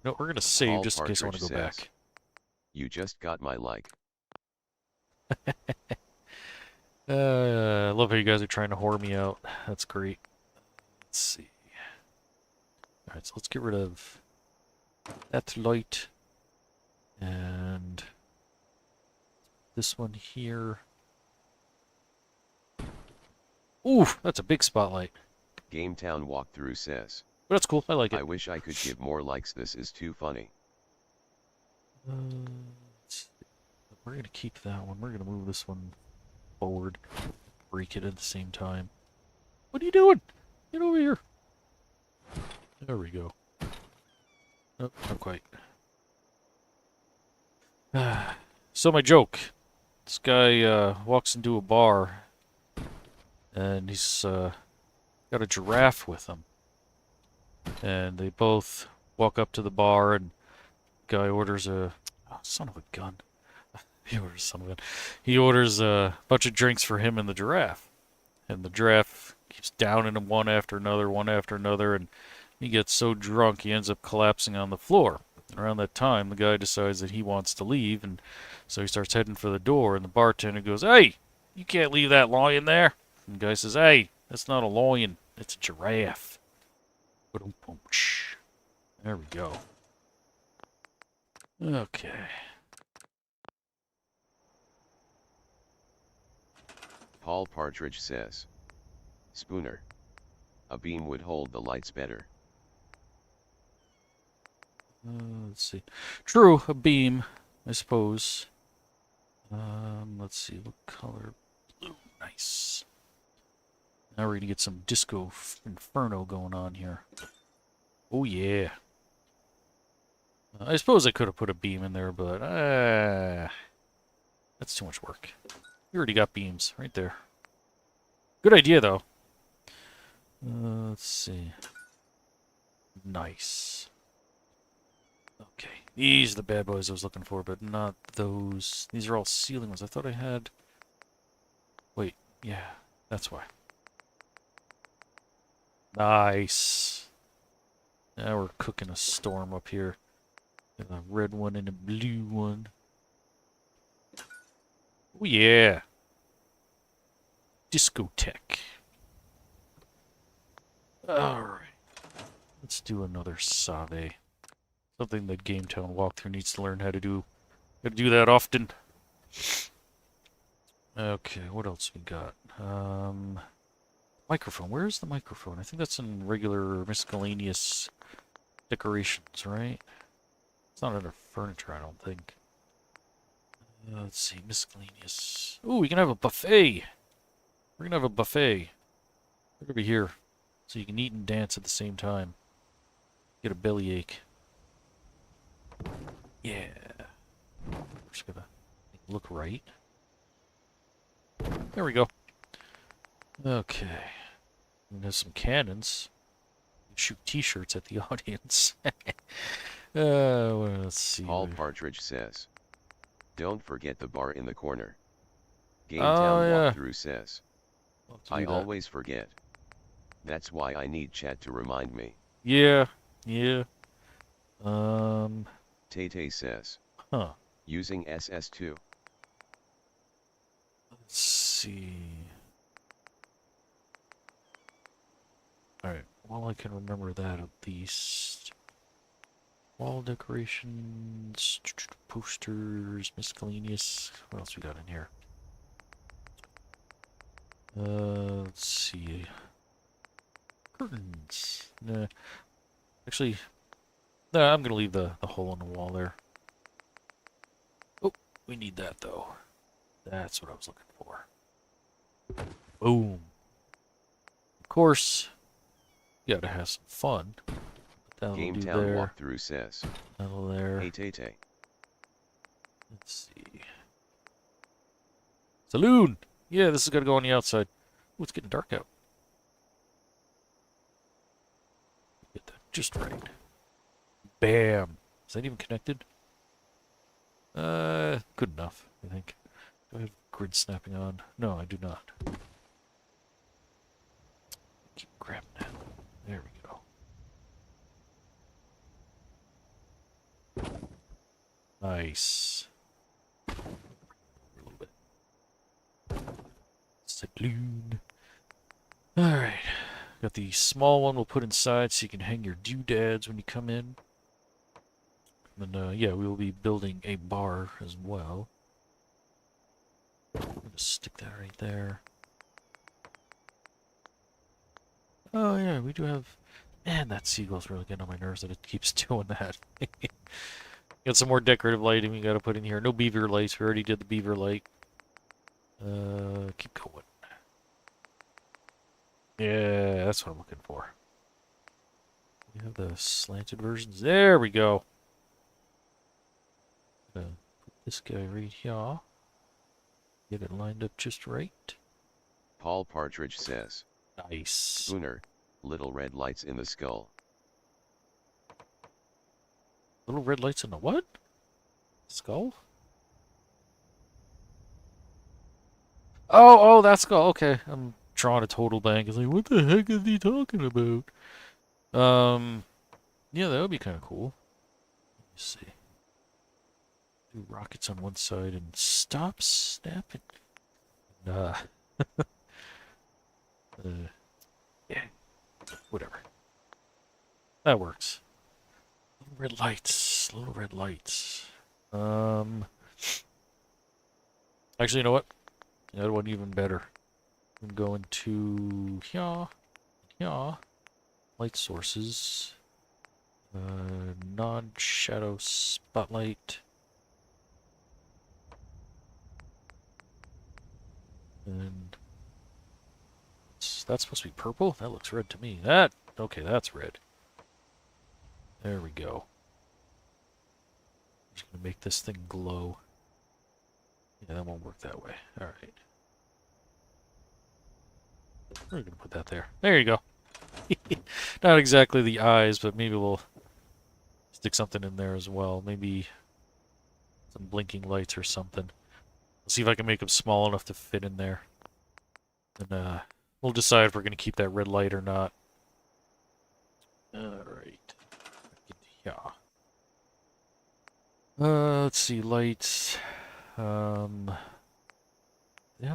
no, we're gonna save Paul just in case I want Partridge to go says, back. "You just got my like." I love how you guys are trying to whore me out. That's great. Let's see. Alright, so let's get rid of that light. And this one here. Ooh, that's a big spotlight. GameTown Walkthrough says, But that's cool. I like it. "I wish I could give more likes. This is too funny." Let's see. We're going to keep that one. We're going to move this one forward. Break it at the same time. What are you doing? Get over here. There we go. Nope, not quite. So my joke. This guy walks into a bar. And he's got a giraffe with him. And they both walk up to the bar and the guy orders a... Oh, son of a gun. He orders son of a gun. He orders a bunch of drinks for him and the giraffe. And the giraffe keeps downing him one after another, and he gets so drunk he ends up collapsing on the floor. And around that time, the guy decides that he wants to leave, and so he starts heading for the door, and the bartender goes, "Hey, you can't leave that lion there." And the guy says, "Hey, that's not a lion, it's a giraffe." There we go. Okay. Paul Partridge says, "Spooner. A beam would hold the lights better." Let's see. True, a beam, I suppose. Let's see, what color? Blue, nice. Now we're gonna get some Disco Inferno going on here. Oh yeah. I suppose I could have put a beam in there, but that's too much work. We already got beams right there. Good idea, though. Let's see. Nice. Okay, these are the bad boys I was looking for, but not those. These are all ceiling ones. I thought I had... Wait, yeah, that's why. Nice. Now we're cooking a storm up here. Got a red one and a blue one. Oh yeah. Discotheque. Alright. Let's do another Save. Something that GameTown Walkthrough needs to learn how to do. Gotta do that often. Okay, what else we got? Microphone. Where's the microphone? I think that's in regular miscellaneous decorations, right? It's not under furniture, I don't think. Let's see, miscellaneous. Ooh, we can have a buffet! We're gonna have a buffet. We're gonna be here. So you can eat and dance at the same time. Get a bellyache. Yeah. We're just gonna look right. There we go. Okay. And there's some cannons. Shoot t-shirts at the audience. Well, let's see. Paul Partridge says, "Don't forget the bar in the corner." Oh, GameTown yeah. Walkthrough says, I'll have to "I do that. always forget. That's why I need chat to remind me." Yeah, yeah. Tay says, Huh. "Using SS2. Let's see. Alright, well I can remember that at least. Wall decorations, posters, miscellaneous. What else we got in here? Let's see. Curtains. Nah. Actually, nah, I'm gonna leave the hole in the wall there. Oh, we need that though. That's what I was looking for. Boom. Of course, you gotta have some fun. That'll do GameTown there. Walkthrough says, That'll there. "Hey Tay. Let's see. Saloon! Yeah, this is gonna go on the outside. Ooh, it's getting dark out. Get that just right. Bam! Is that even connected? Good enough, I think. Do I have grid snapping on? No, I do not. Nice. A little bit. Cyclone. Alright. Got the small one we'll put inside so you can hang your doodads when you come in. And then, yeah, we will be building a bar as well. Just stick that right there. Oh, yeah, we do have... Man, that seagull's really getting on my nerves that it keeps doing that. Got some more decorative lighting we gotta put in here. No beaver lights. We already did the beaver light. Keep going. Yeah, that's what I'm looking for. We have the slanted versions. There we go. Put this guy right here. Get it lined up just right. Paul Partridge says. Nice. Spooner, little red lights in the skull. Little red lights in the what? Skull? Oh, that skull. Okay, I'm drawing a total blank. It's like, what the heck is he talking about? Yeah, that would be kind of cool. Let me see. Do rockets on one side and stop snapping. Nah. Yeah. Whatever. That works. Little red lights. Little red lights. Actually, you know what? That one even better. I'm going to here. Here. Light sources. Non-shadow spotlight. And that's supposed to be purple? That looks red to me. Okay, that's red. There we go. Just gonna make this thing glow. Yeah, that won't work that way. Alright. We're gonna put that there. There you go. Not exactly the eyes, but maybe we'll stick something in there as well. Maybe some blinking lights or something. Let's see if I can make them small enough to fit in there. And we'll decide if we're gonna keep that red light or not. Alright. Yeah. Let's see, lights. They have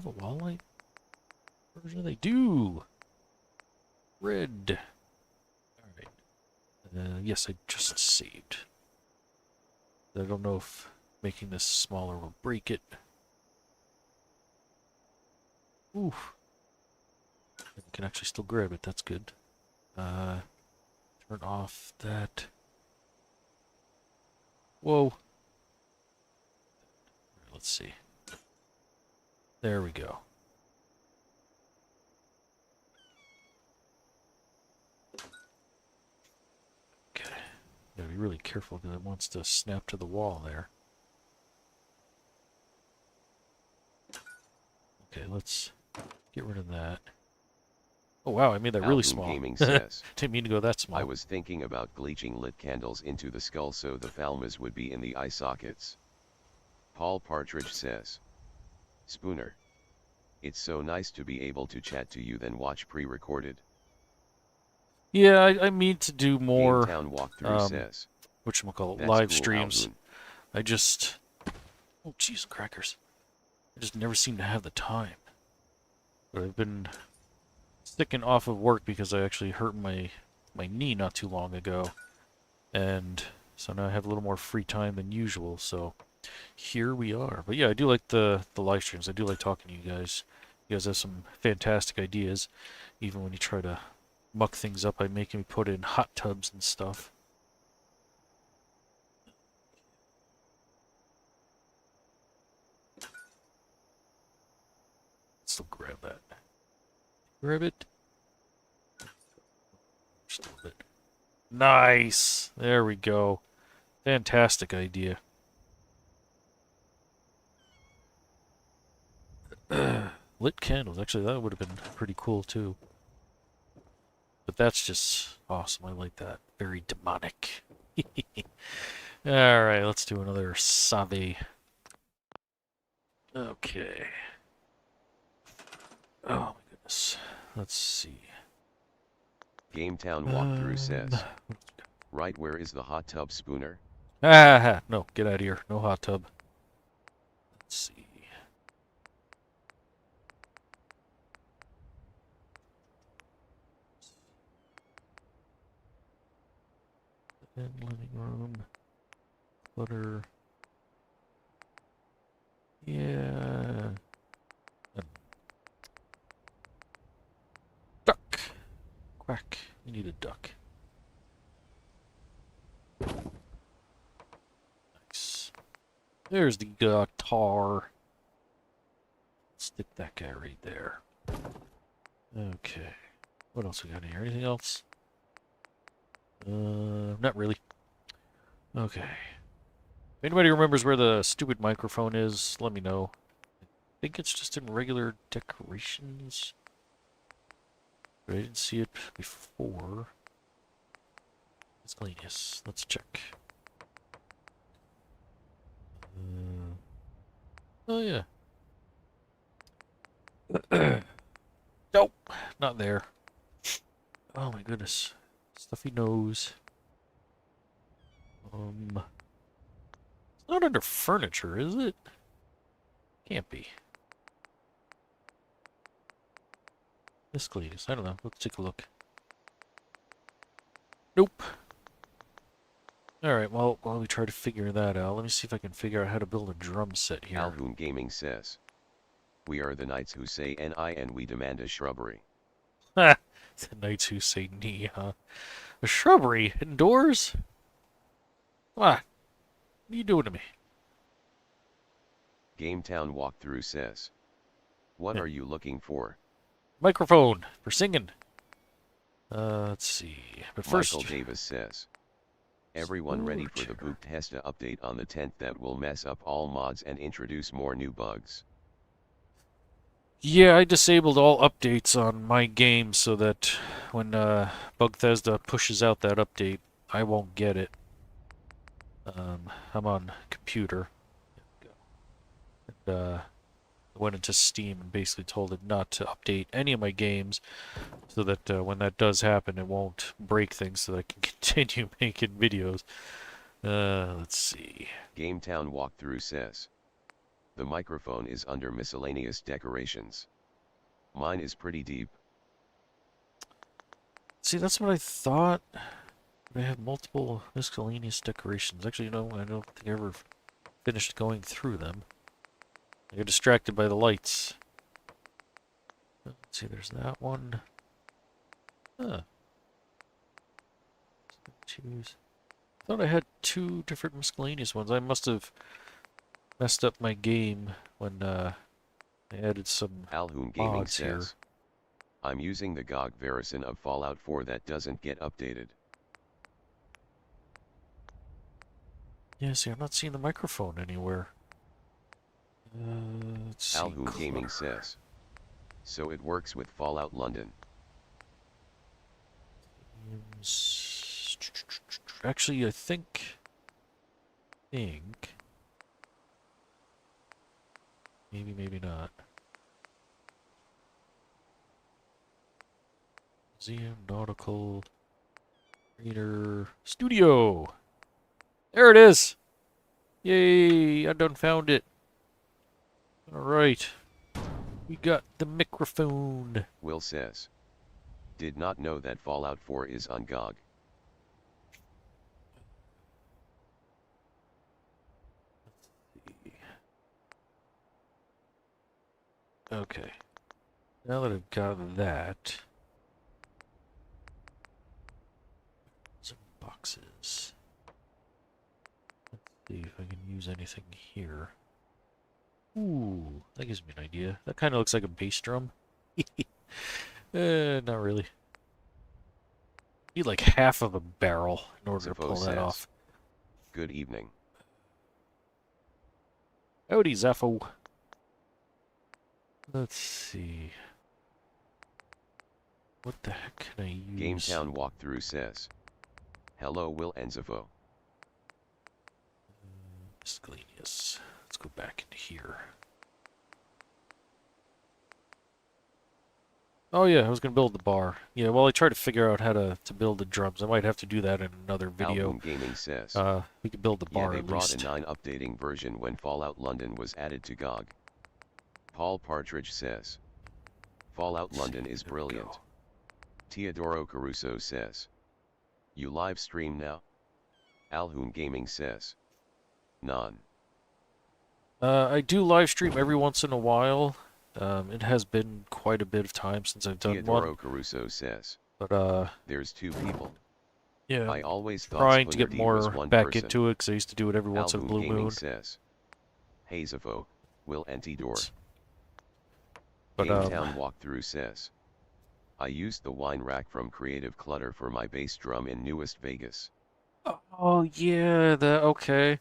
a wall light version? They do! Red. Alright. Yes, I just saved. I don't know if making this smaller will break it. Ooh. I can actually still grab it, that's good. Turn off that. Whoa. Let's see. There we go. Okay. Gotta be really careful because it wants to snap to the wall there. Okay, let's get rid of that. Oh wow, I made that really Alton small. Gaming says. Didn't mean to go that small. I was thinking about bleaching lit candles into the skull so the thalmas would be in the eye sockets. Paul Partridge says. Spooner. It's so nice to be able to chat to you then watch pre-recorded. Yeah, I mean to do more Gametown walkthrough says. whatchamacallit, That's live cool, streams. Alton. I just... Oh, jeez, crackers. I just never seem to have the time. But I've been sticking off of work because I actually hurt my knee not too long ago. And so now I have a little more free time than usual, so here we are. But yeah, I do like the live streams. I do like talking to you guys. You guys have some fantastic ideas, even when you try to muck things up by making me put in hot tubs and stuff. Still grab that. Grab it. Just a little bit. Nice! There we go. Fantastic idea. Lit candles. Actually, that would have been pretty cool, too. But that's just awesome. I like that. Very demonic. Alright, let's do another Save. Okay. Oh my goodness. Let's see. Gametown walkthrough says. Right, where is the hot tub, Spooner? Ah, no, get out of here. No hot tub. Let's see. And living room. Clutter. Yeah. A duck. Quack. We need a duck. Nice. There's the guitar. Stick that guy right there. Okay. What else we got in here? Anything else? Not really. Okay. If anybody remembers where the stupid microphone is, let me know. I think it's just in regular decorations. But I didn't see it before. Miscellaneous. Let's check. Oh, yeah. Nope. Not there. Oh, my goodness. Stuffy nose. It's not under furniture, is it? Can't be. Miscellaneous. I don't know. Let's take a look. Nope. Alright, well, while we try to figure that out, let me see if I can figure out how to build a drum set here. Alhoon Gaming says, "We are the knights who say ni and we demand a shrubbery." Ha! The knights who say knee, huh? A shrubbery indoors? Come on. What are you doing to me? GameTown Walkthrough says, "What Yeah. are you looking for?" Microphone for singing. Let's see. But first, Michael Davis says, "Everyone ready for the Storage. Bethesda update on the 10th that will mess up all mods and introduce more new bugs?" Yeah, I disabled all updates on my game so that when Bugthesda pushes out that update, I won't get it. I'm on computer. And, I went into Steam and basically told it not to update any of my games so that when that does happen, it won't break things so that I can continue making videos. Let's see. GameTown Walkthrough says, "The microphone is under miscellaneous decorations. Mine is pretty deep." See, that's what I thought. But I have multiple miscellaneous decorations. Actually, you know, I don't think I ever finished going through them. I got distracted by the lights. Let's see, there's that one. Huh. Choose. I thought I had two different miscellaneous ones. I must have messed up my game when I added some Alhoon Gaming mods here. says, "I'm using the GOG version of Fallout 4 that doesn't get updated." Yeah, see, I'm not seeing the microphone anywhere. Let's see. Alhoon Gaming says, "So it works with Fallout London." Actually, I think. Maybe, maybe not. Museum, Nautical, Reader, Studio! There it is! Yay! I done found it. Alright. We got the microphone. Will says, "Did not know that Fallout 4 is on GOG." Okay. Now that I've got that. Some boxes. Let's see if I can use anything here. Ooh, that gives me an idea. That kind of looks like a bass drum. Not really. Need like half of a barrel in order to Zepho pull that says, off. "Good evening." Howdy, Zepho. Let's see. What the heck can I use? GameTown Walkthrough says, "Hello Will and Zepho." Miscellaneous. Let's go back into here. Oh yeah, I was gonna build the bar. Yeah, well I tried to figure out how to build the drums. I might have to do that in another video. Alhoon Gaming says. We could build the Yeah, bar they at brought a least. 9 updating version when Fallout London was added to GOG. Paul Partridge says. Fallout London is There we brilliant. go. Teodoro Caruso says. You live stream now? Alhoon Gaming says. None. I do live stream every once in a while. It has been quite a bit of time since I've done one, Teodoro Caruso says. but There's 2 people. yeah, I always thought trying to Splinter get D was more one back person. into it because I used to do it every once in a Alhoon blue Gaming moon. says. Hazafo, Will Antidor. But GameTown Walkthrough says. I used the wine rack from Creative Clutter for my bass drum in Newest Vegas. oh yeah, okay.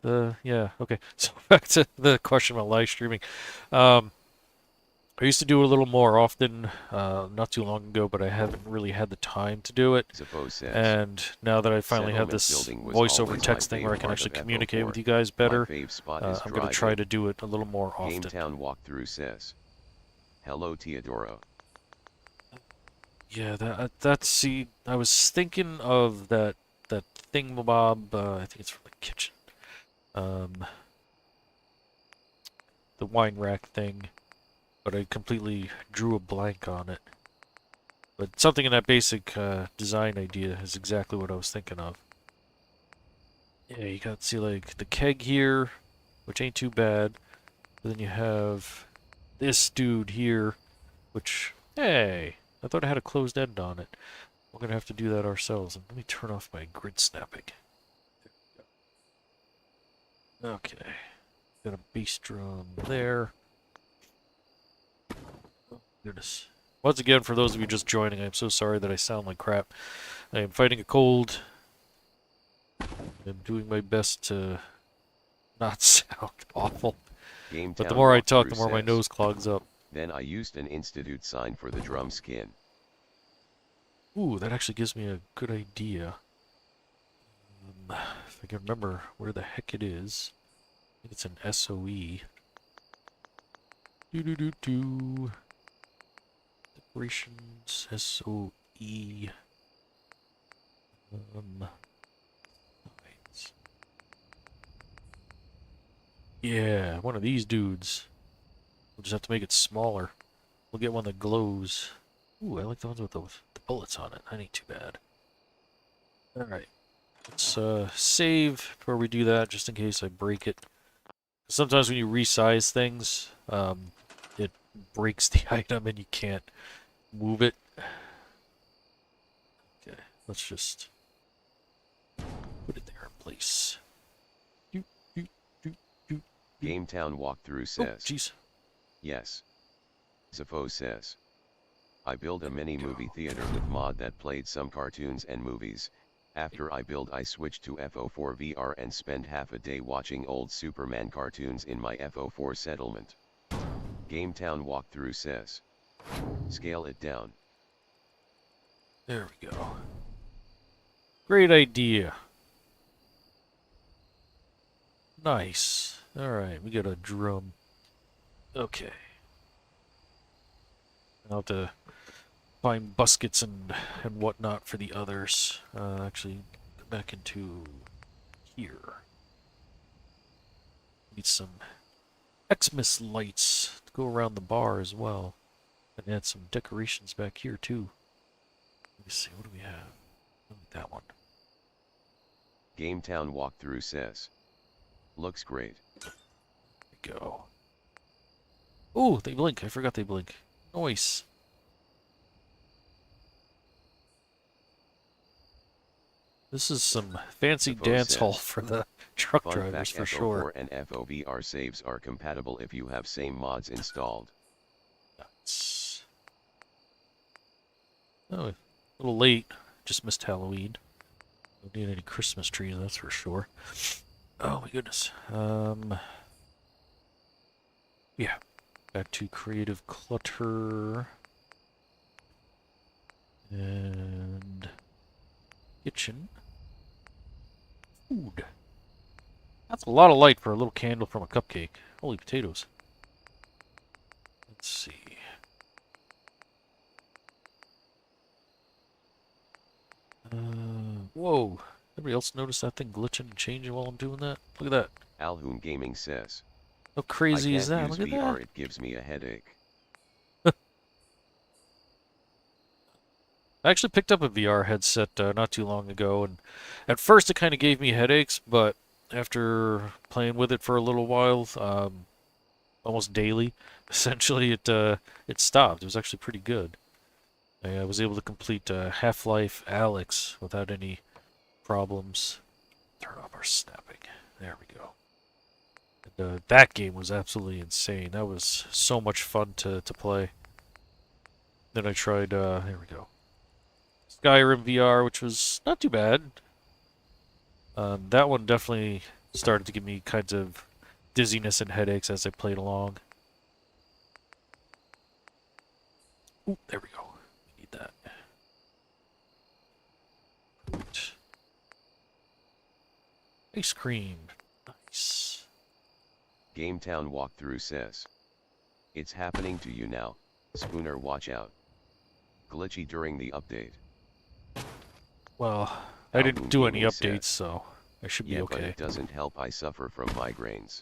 Yeah, okay. So back to the question about live streaming. I used to do it a little more often, not too long ago, but I haven't really had the time to do it. Zafo says. And now that I finally have Settlement this building was voice over always text my thing where I fave can part actually of communicate with FO4. you guys My better, fave spot is I'm going to Drive try In. to do it a little more often. GameTown Walkthrough says. Hello Teodoro. Yeah, see, I was thinking of that thingamabob, I think it's from the kitchen. The wine rack thing, but I completely drew a blank on it. But something in that basic design idea is exactly what I was thinking of. Yeah, you got, see, like, the keg here, which ain't too bad. But then you have this dude here, which, hey, I thought it had a closed end on it. We're going to have to do that ourselves. And let me turn off my grid snapping. Okay. Got a bass drum there. Oh, goodness. Once again, for those of you just joining, I'm so sorry that I sound like crap. I am fighting a cold. I'm doing my best to not sound awful. GameTown But the more I talk, Walkthrough the more my says. nose clogs up. Then I used an Institute sign for the drum skin. Ooh, that actually gives me a good idea. If I can remember where the heck it is. I think it's an SOE. Do. Decorations, SOE. Right. Yeah, one of these dudes. We'll just have to make it smaller. We'll get one that glows. Ooh, I like the ones with the bullets on it. That ain't too bad. Alright. Let's save before we do that, just in case I break it. Sometimes when you resize things, it breaks the item and you can't move it. Okay, let's just put it there in place. GameTown Walkthrough Oh, says. jeez. Yes. Zafo says. I built a mini movie theater with mod that played some cartoons and movies. After I build, I switched to FO4 VR and spend half a day watching old Superman cartoons in my FO4 settlement. GameTown Walkthrough says. Scale it down. There we go. Great idea. Nice. Alright, we got a drum. Okay. I'll have to find buskets and whatnot for the others. Actually, go back into here. Need some Xmas lights to go around the bar as well. And add some decorations back here too. Let me see, what do we have? That one. GameTown Walkthrough says. Looks great. There we go. Oh, they blink. I forgot they blink. Nice. This is some fancy Zafo dance says. hall for the truck Fun drivers fact, for FO4 sure. and FOVR saves are compatible if you have same mods installed. Nuts. Oh, a little late. Just missed Halloween. Don't need any Christmas trees, that's for sure. Oh my goodness. Yeah. Back to Creative Clutter. And kitchen. Food. That's a lot of light for a little candle from a cupcake. Holy potatoes. Let's see. Whoa. Everybody else notice that thing glitching and changing while I'm doing that? Look at that. Alhoon Gaming says. How I crazy is can't that? use Look at VR, that. it gives me a headache. I actually picked up a VR headset not too long ago, and at first it kind of gave me headaches, but after playing with it for a little while, almost daily, essentially it stopped. It was actually pretty good. I was able to complete Half-Life Alyx without any problems. Turn off our snapping. There we go. And, that game was absolutely insane. That was so much fun to play. Then I tried, here we go. Skyrim VR, which was not too bad. That one definitely started to give me kinds of dizziness and headaches as I played along. Ooh, there we go. We need that. Right. Ice cream. Nice. GameTown walkthrough says. It's happening to you now, Spooner, watch out. Glitchy during the update. Well, I didn't Alhoon do any Gaming updates, says. so I should be Yeah, but okay. it doesn't help, I suffer from migraines.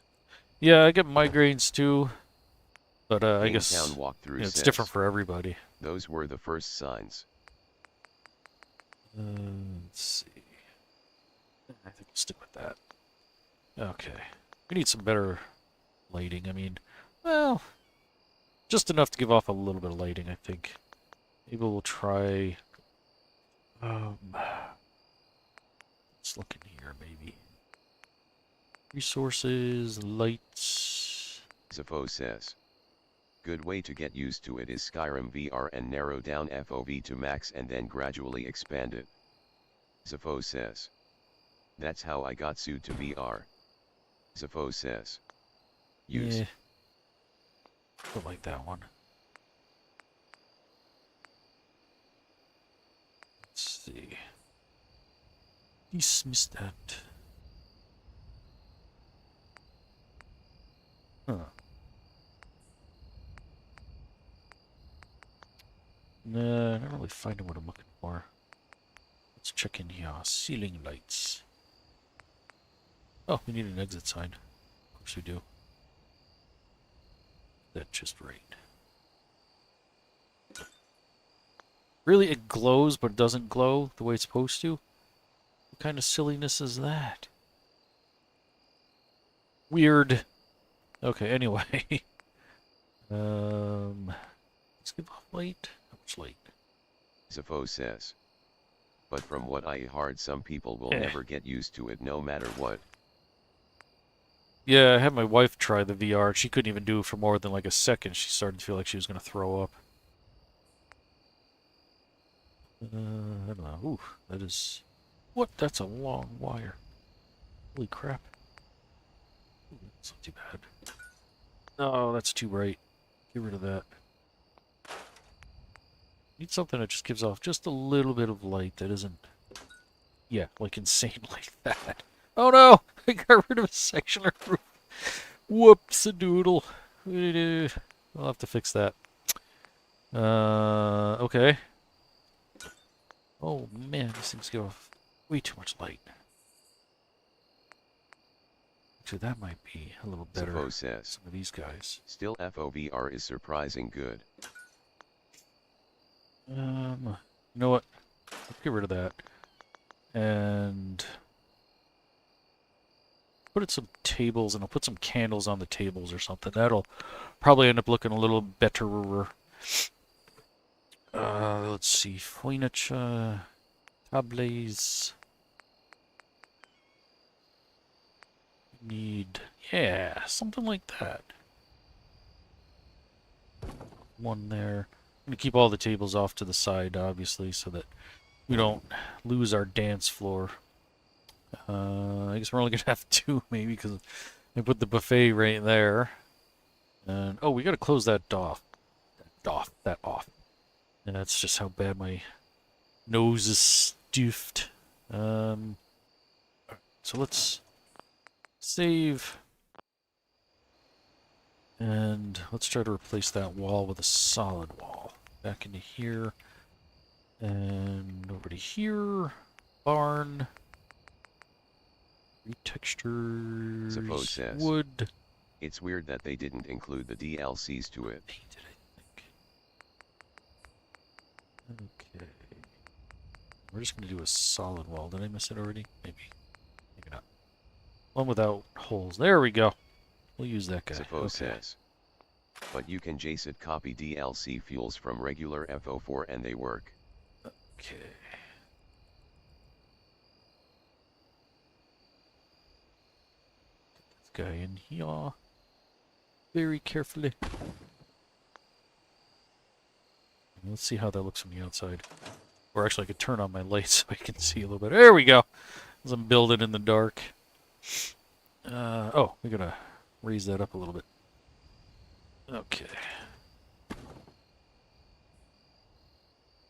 Yeah, I get migraines too, but I guess GameTown walkthrough it's says. different for everybody. Those were the first signs. Let's see. I think we'll stick with that. Okay. We need some better lighting. I mean, well, just enough to give off a little bit of lighting, I think. Maybe we'll try... let's look in here, maybe. Resources, lights... Zafo says. Good way to get used to it is Skyrim VR and narrow down FOV to max and then gradually expand it. Zafo says. That's how I got sued to VR. Zafo says. Use. Yeah. Don't like that one. Let's see. Dismiss that. Huh. Nah, I'm not really finding what I'm looking for. Let's check in here. Ceiling lights. Oh, we need an exit sign. Of course we do. That's just right. Really, it glows, but it doesn't glow the way it's supposed to? What kind of silliness is that? Weird. Okay, anyway. Let's give off light. How much light? Zafo says. But from what I heard, some people will never get used to it no matter what. Yeah, I had my wife try the VR. She couldn't even do it for more than like a second. She started to feel like she was going to throw up. I don't know. Ooh, that is... What? That's a long wire. Holy crap. Ooh, that's not too bad. No, that's too bright. Get rid of that. Need something that just gives off just a little bit of light that isn't... Yeah, like insane like that. Oh no! I got rid of a section of roof. Whoops-a-doodle. I'll have to fix that. Okay. Oh man, these things give off way too much light. Actually, that might be a little better. Zafo says. Some of these guys. Still FOVR is surprising good. You know what? Let's get rid of that. And put in some tables, and I'll put some candles on the tables or something. That'll probably end up looking a little better. Let's see. Furniture, tables. Need, yeah, something like that. One there. I'm gonna keep all the tables off to the side, obviously, so that we don't lose our dance floor. I guess we're only gonna have two, maybe, because I put the buffet right there. And oh, we gotta close that off. That off. And that's just how bad my nose is stuffed. So let's save. And let's try to replace that wall with a solid wall. Back into here. And over to here. Barn. Retextures. Suppose says. Wood. It's weird that they didn't include the DLCs to it. Painted, I think. Okay. We're just going to do a solid wall. Did I miss it already? Maybe. Maybe not. One without holes. There we go. We'll use that guy. Suppose Okay. says. But you can JSON copy DLC fuels from regular FO4 and they work. Okay. Get this guy in here. Very carefully. Let's see how that looks from the outside. Or actually, I could turn on my light so I can see a little bit. There we go. As I'm building in the dark. Oh, we gotta raise that up a little bit. Okay.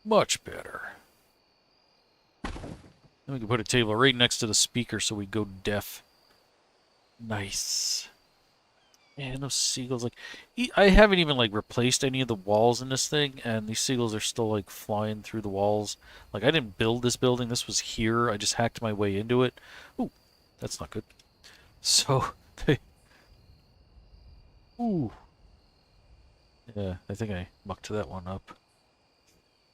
Much better. Then we can put a table right next to the speaker so we go deaf. Nice. Man, those seagulls, like, I haven't even, like, replaced any of the walls in this thing, and these seagulls are still, like, flying through the walls. Like, I didn't build this building, this was here, I just hacked my way into it. Ooh, that's not good. So, they... Ooh. Yeah, I think I mucked that one up.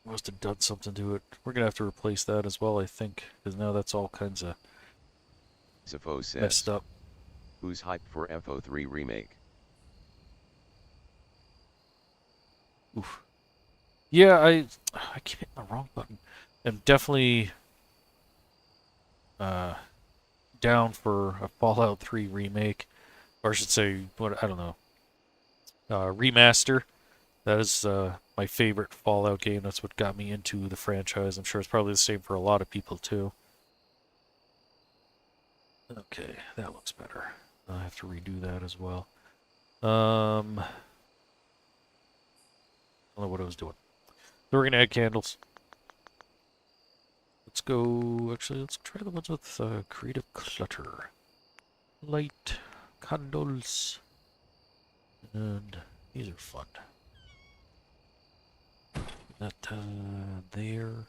Must have done something to it. We're gonna have to replace that as well, I think, because now that's all kinds of Suppose says. messed up. Who's hyped for FO3 remake? Oof. Yeah, I keep hitting the wrong button. I'm definitely down for a Fallout 3 remake, or I should say, what I don't know, remaster. That is my favorite Fallout game. That's what got me into the franchise. I'm sure it's probably the same for a lot of people too. Okay, that looks better. I have to redo that as well. I don't know what I was doing. So we're gonna add candles. Let's go. Actually, let's try the ones with creative clutter. Light candles, and these are fun. That there.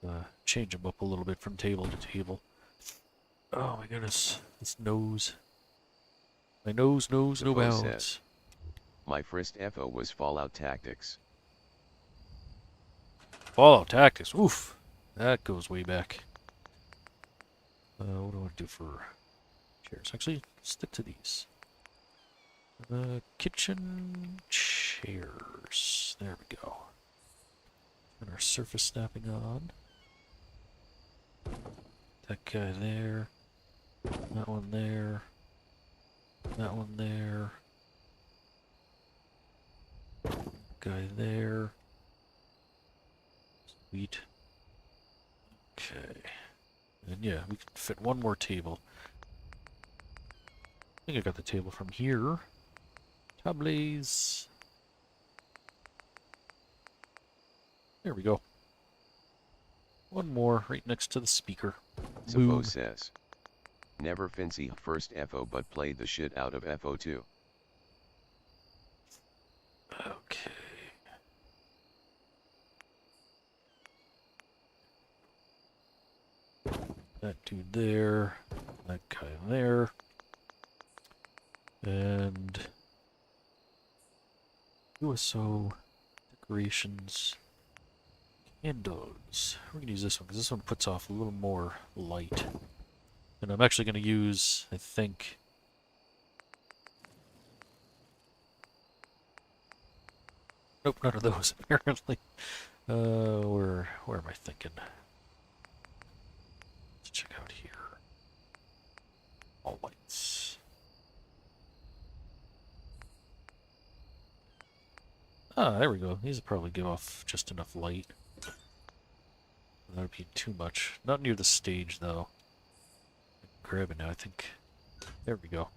Let's change them up a little bit from table to table. Oh my goodness, this nose. My nose knows no Suppose bounds. says. My first FO was Fallout Tactics. Fallout Tactics, oof. That goes way back. What do I want to do for chairs? Actually, stick to these. Kitchen chairs. There we go. And our surface snapping on. That guy there. That one there. That one there. Guy there. Sweet. Okay. And yeah, we can fit one more table. I think I got the table from here. Tables. There we go. One more right next to the speaker. Boom. Suppose says. Never fancy first FO but played the shit out of FO2. Okay. That dude there. That guy there. And USO decorations. Candles. We're going to use this one because this one puts off a little more light. And I'm actually going to use, I think... Nope, none of those, apparently. Where am I thinking? Let's check out here. All whites. Ah, there we go. These will probably give off just enough light. That would be too much. Not near the stage, though. Grab it now, I think. There we go.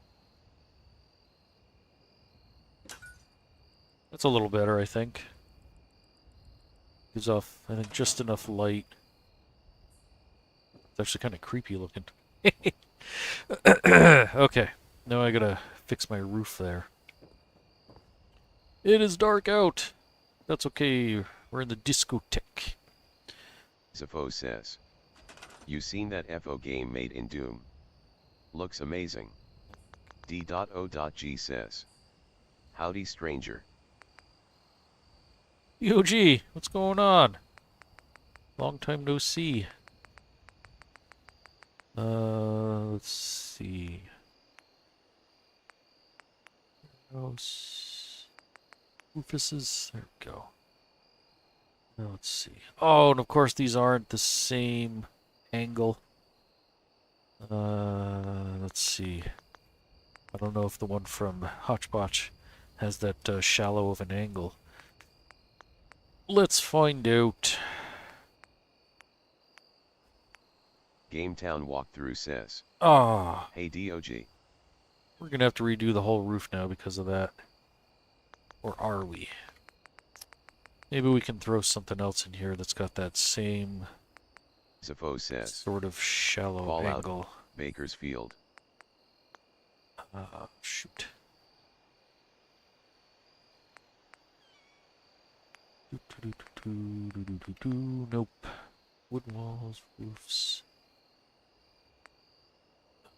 That's a little better, I think. Gives off, I think, just enough light. It's actually kind of creepy looking. Okay, now I gotta fix my roof there. It is dark out! That's okay. We're in the discotheque. Zafo says. You seen that FO game made in Doom? Looks amazing. D.O.G says. Howdy stranger. EOG, what's going on? Long time no see. Let's see. Rufus's. There we go. Now let's see. Oh, and of course these aren't the same angle. Let's see. I don't know if the one from Hotchpotch has that shallow of an angle. Let's find out. GameTown walkthrough says. Ah, Hey DOG. we're gonna have to redo the whole roof now because of that. Or are we? Maybe we can throw something else in here that's got that same Zafo says. sort of shallow Fallout. angle. Bakersfield. Shoot. Nope. Wood walls, roofs.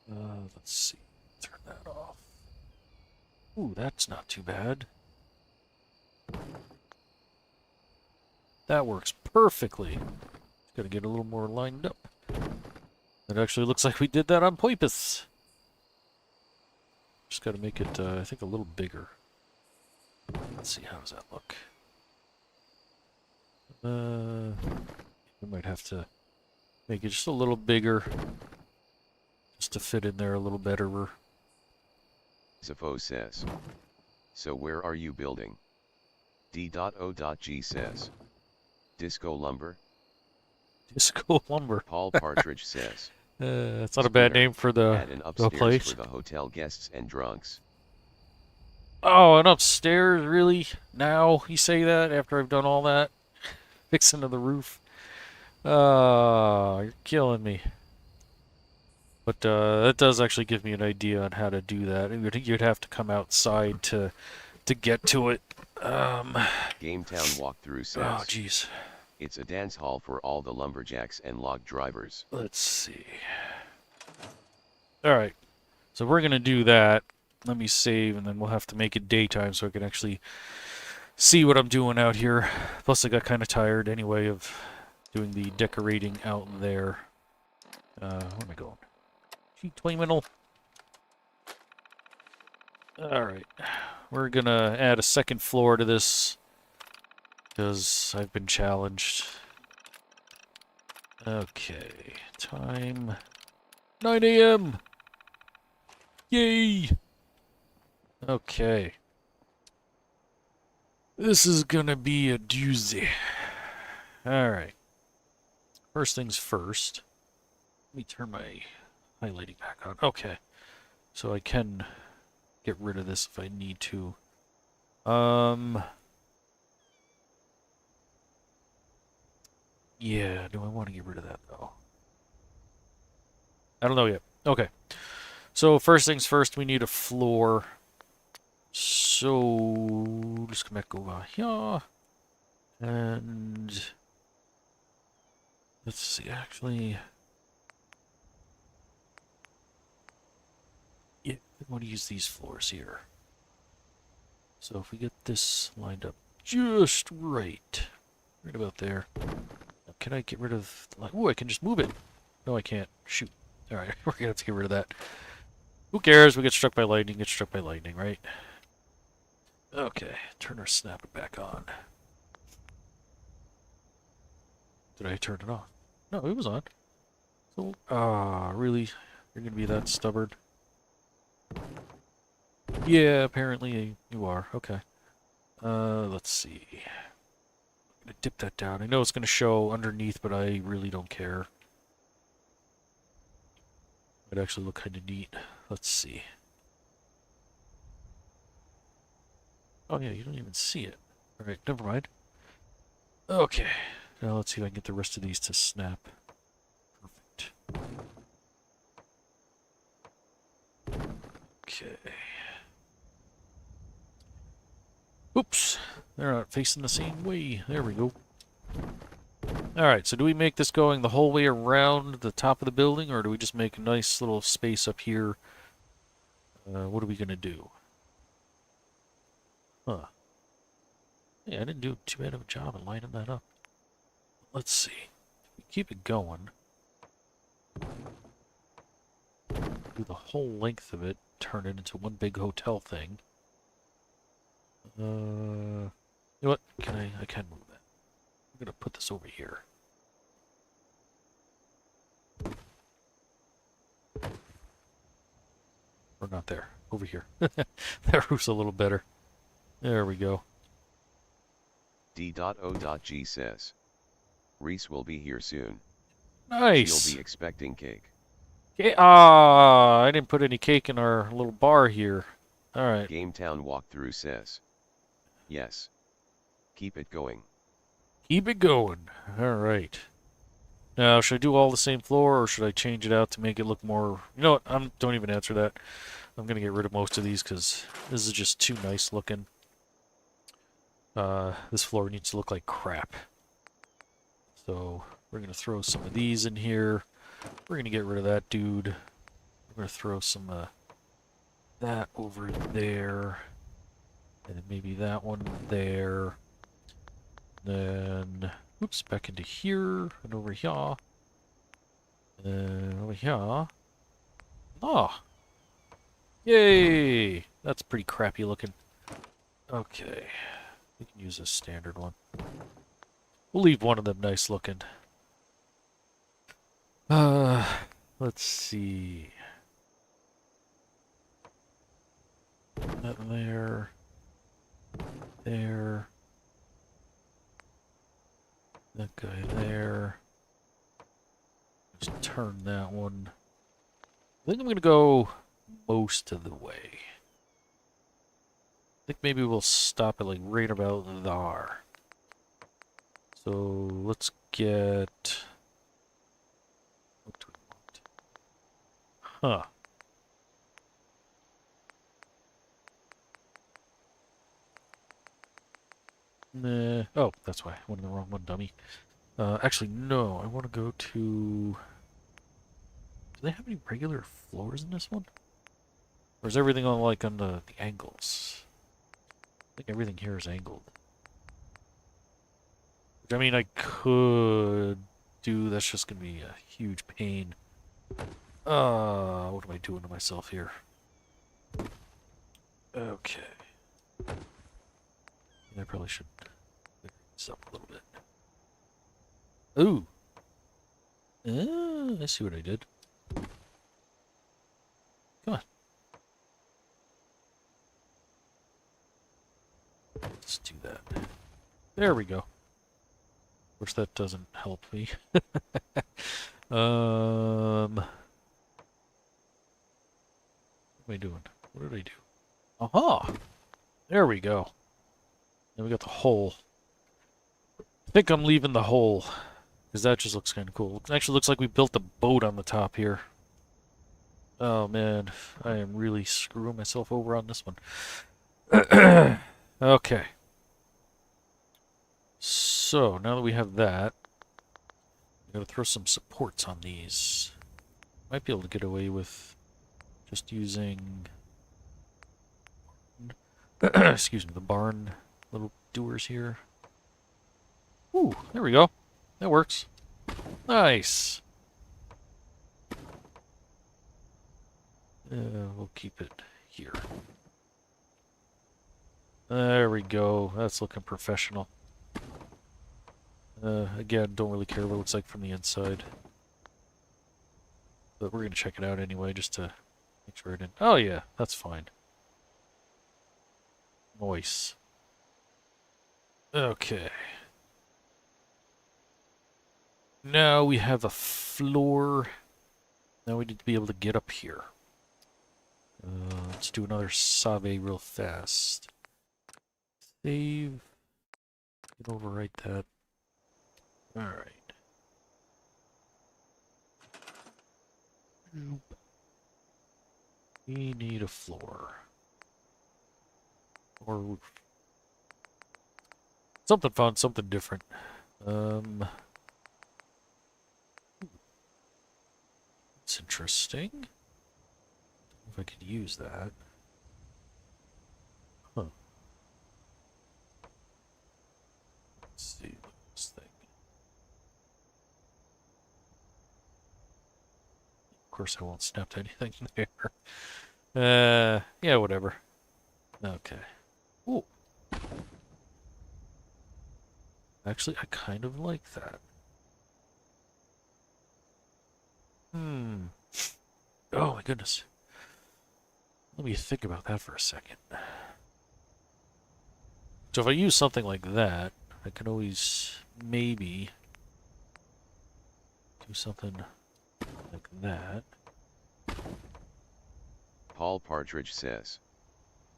Let's see. Turn that off. Ooh, that's not too bad. That works perfectly. Gotta get a little more lined up. It actually looks like we did that on purpose. Just gotta make it, I think, a little bigger. Let's see, how does that look? We might have to make it just a little bigger. Just to fit in there a little better. Zafo says. So where are you building? D.O.G says. Disco lumber? Disco lumber. Paul Partridge says. It's not a bad name for Add an the upstairs place. for the hotel guests and drunks. Oh, and upstairs, really? Now you say that after I've done all that? Fixing to the roof. Oh, you're killing me. But that does actually give me an idea on how to do that. You'd have to come outside to get to it. GameTown walkthrough says. Oh, jeez. It's a dance hall for all the lumberjacks and log drivers. Let's see. Alright. So we're going to do that. Let me save, and then we'll have to make it daytime so I can actually see what I'm doing out here. Plus, I got kind of tired anyway of doing the decorating out there. Where am I going? Gee, 20 minutes. Alright. We're going to add a second floor to this because I've been challenged. Okay. Time 9 a.m. Yay! Okay. This is gonna be a doozy. Alright. First things first. Let me turn my highlighting back on. Okay. So I can get rid of this if I need to. Yeah, do I want to get rid of that though? I don't know yet. Okay. So first things first, we need a floor. So just come back over here. And let's see, actually. Yeah, I want to use these floors here. So if we get this lined up just right. Right about there. Now, can I get rid of oh, I can just move it. No, I can't. Shoot. Alright, we're gonna have to get rid of that. Who cares? We get struck by lightning, right? Okay, turn our snapper back on. Did I turn it off? No, it was on. So, really? You're gonna be that stubborn? Yeah, apparently you are. Okay. Let's see. I'm gonna dip that down. I know it's gonna show underneath, but I really don't care. It actually look kind of neat. Let's see. Oh yeah, you don't even see it. Alright, never mind. Okay. Now let's see if I can get the rest of these to snap. Perfect. Okay. Oops. They're not facing the same way. There we go. Alright, so do we make this going the whole way around the top of the building, or do we just make a nice little space up here? What are we gonna do? Huh. Yeah, I didn't do too bad of a job of lining that up. Let's see. We keep it going. Do the whole length of it, turn it into one big hotel thing. You know what? I can move that. I'm gonna put this over here. Or not there. Over here. That roof's a little better. There we go. D.O.G says. Reese will be here soon. Nice! She'll be expecting cake. I didn't put any cake in our little bar here. Alright. GameTown walkthrough says. Yes. Keep it going. Keep it going. Alright. Now, should I do all the same floor, or should I change it out to make it look more... You know what? Don't even answer that. I'm going to get rid of most of these, because this is just too nice looking. This floor needs to look like crap. So, we're going to throw some of these in here. We're going to get rid of that dude. We're going to throw some, that over there. And maybe that one there. Then, oops, back into here, and over here. And over here. Ah! Yay! That's pretty crappy looking. Okay. We can use a standard one. We'll leave one of them nice looking. Let's see. That there. There. That guy there. Just turn that one. I think I'm gonna go most of the way. I think maybe we'll stop at like right about there. So let's get... What do we want? Huh. Nah. Oh, that's why. I went in the wrong one, dummy. Actually, no. I want to go to... Do they have any regular floors in this one? Or is everything on, like, on the angles? I think everything here is angled. Which, I mean, I could do... That's just going to be a huge pain. What am I doing to myself here? Okay. I probably should clear this up a little bit. Ooh! I see what I did. Come on. Let's do that. There we go. Of course, that doesn't help me. What am I doing? What did I do? Aha! There we go. Then we got the hole. I think I'm leaving the hole, because that just looks kind of cool. It actually looks like we built a boat on the top here. Oh man, I am really screwing myself over on this one. Okay. So, now that we have that, we gotta throw some supports on these. Might be able to get away with just using... excuse me, the barn little doers here. Ooh, there we go. That works. Nice. We'll keep it here. There we go. That's looking professional. Again, don't really care what it looks like from the inside. But we're going to check it out anyway, just to make sure it didn't... Oh yeah, that's fine. Nice. Okay. Now we have a floor. Now we need to be able to get up here. Let's do another Save real fast. Save. Can overwrite that. Alright. We need a floor. Or roof. Something fun, something different. It's interesting. If I could use that. Huh. Let's see. Look at this thing. Of course, I won't snap to anything there. Yeah, whatever. Okay. Ooh. Actually, I kind of like that. Oh my goodness. Let me think about that for a second. So if I use something like that, I can always maybe do something like that. Paul Partridge says.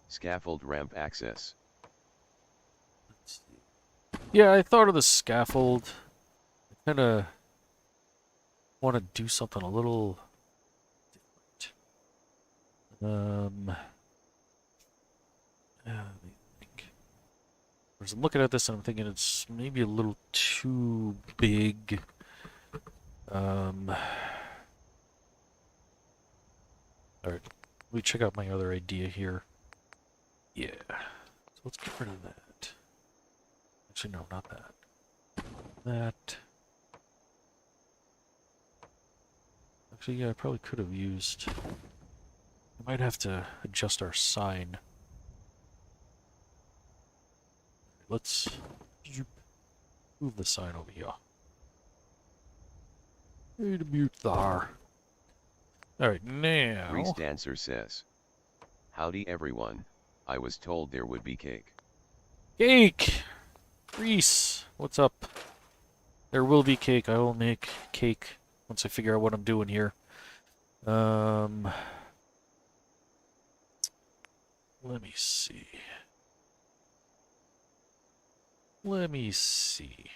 Scaffold ramp access. Let's see. Yeah, I thought of the scaffold. I kind of want to do something a little different. Let me think. As I'm looking at this and I'm thinking it's maybe a little too big. Alright. Let me check out my other idea here. Yeah. So let's get rid of that. Actually, no, not that. That. Actually, yeah, I probably could have used... I might have to adjust our sign. Let's move the sign over here. Need to mute there. Alright, now... Reese Dancer says. Howdy everyone, I was told there would be cake. Cake! Reese, what's up? There will be cake. I will make cake once I figure out what I'm doing here. Let me see. Let me see.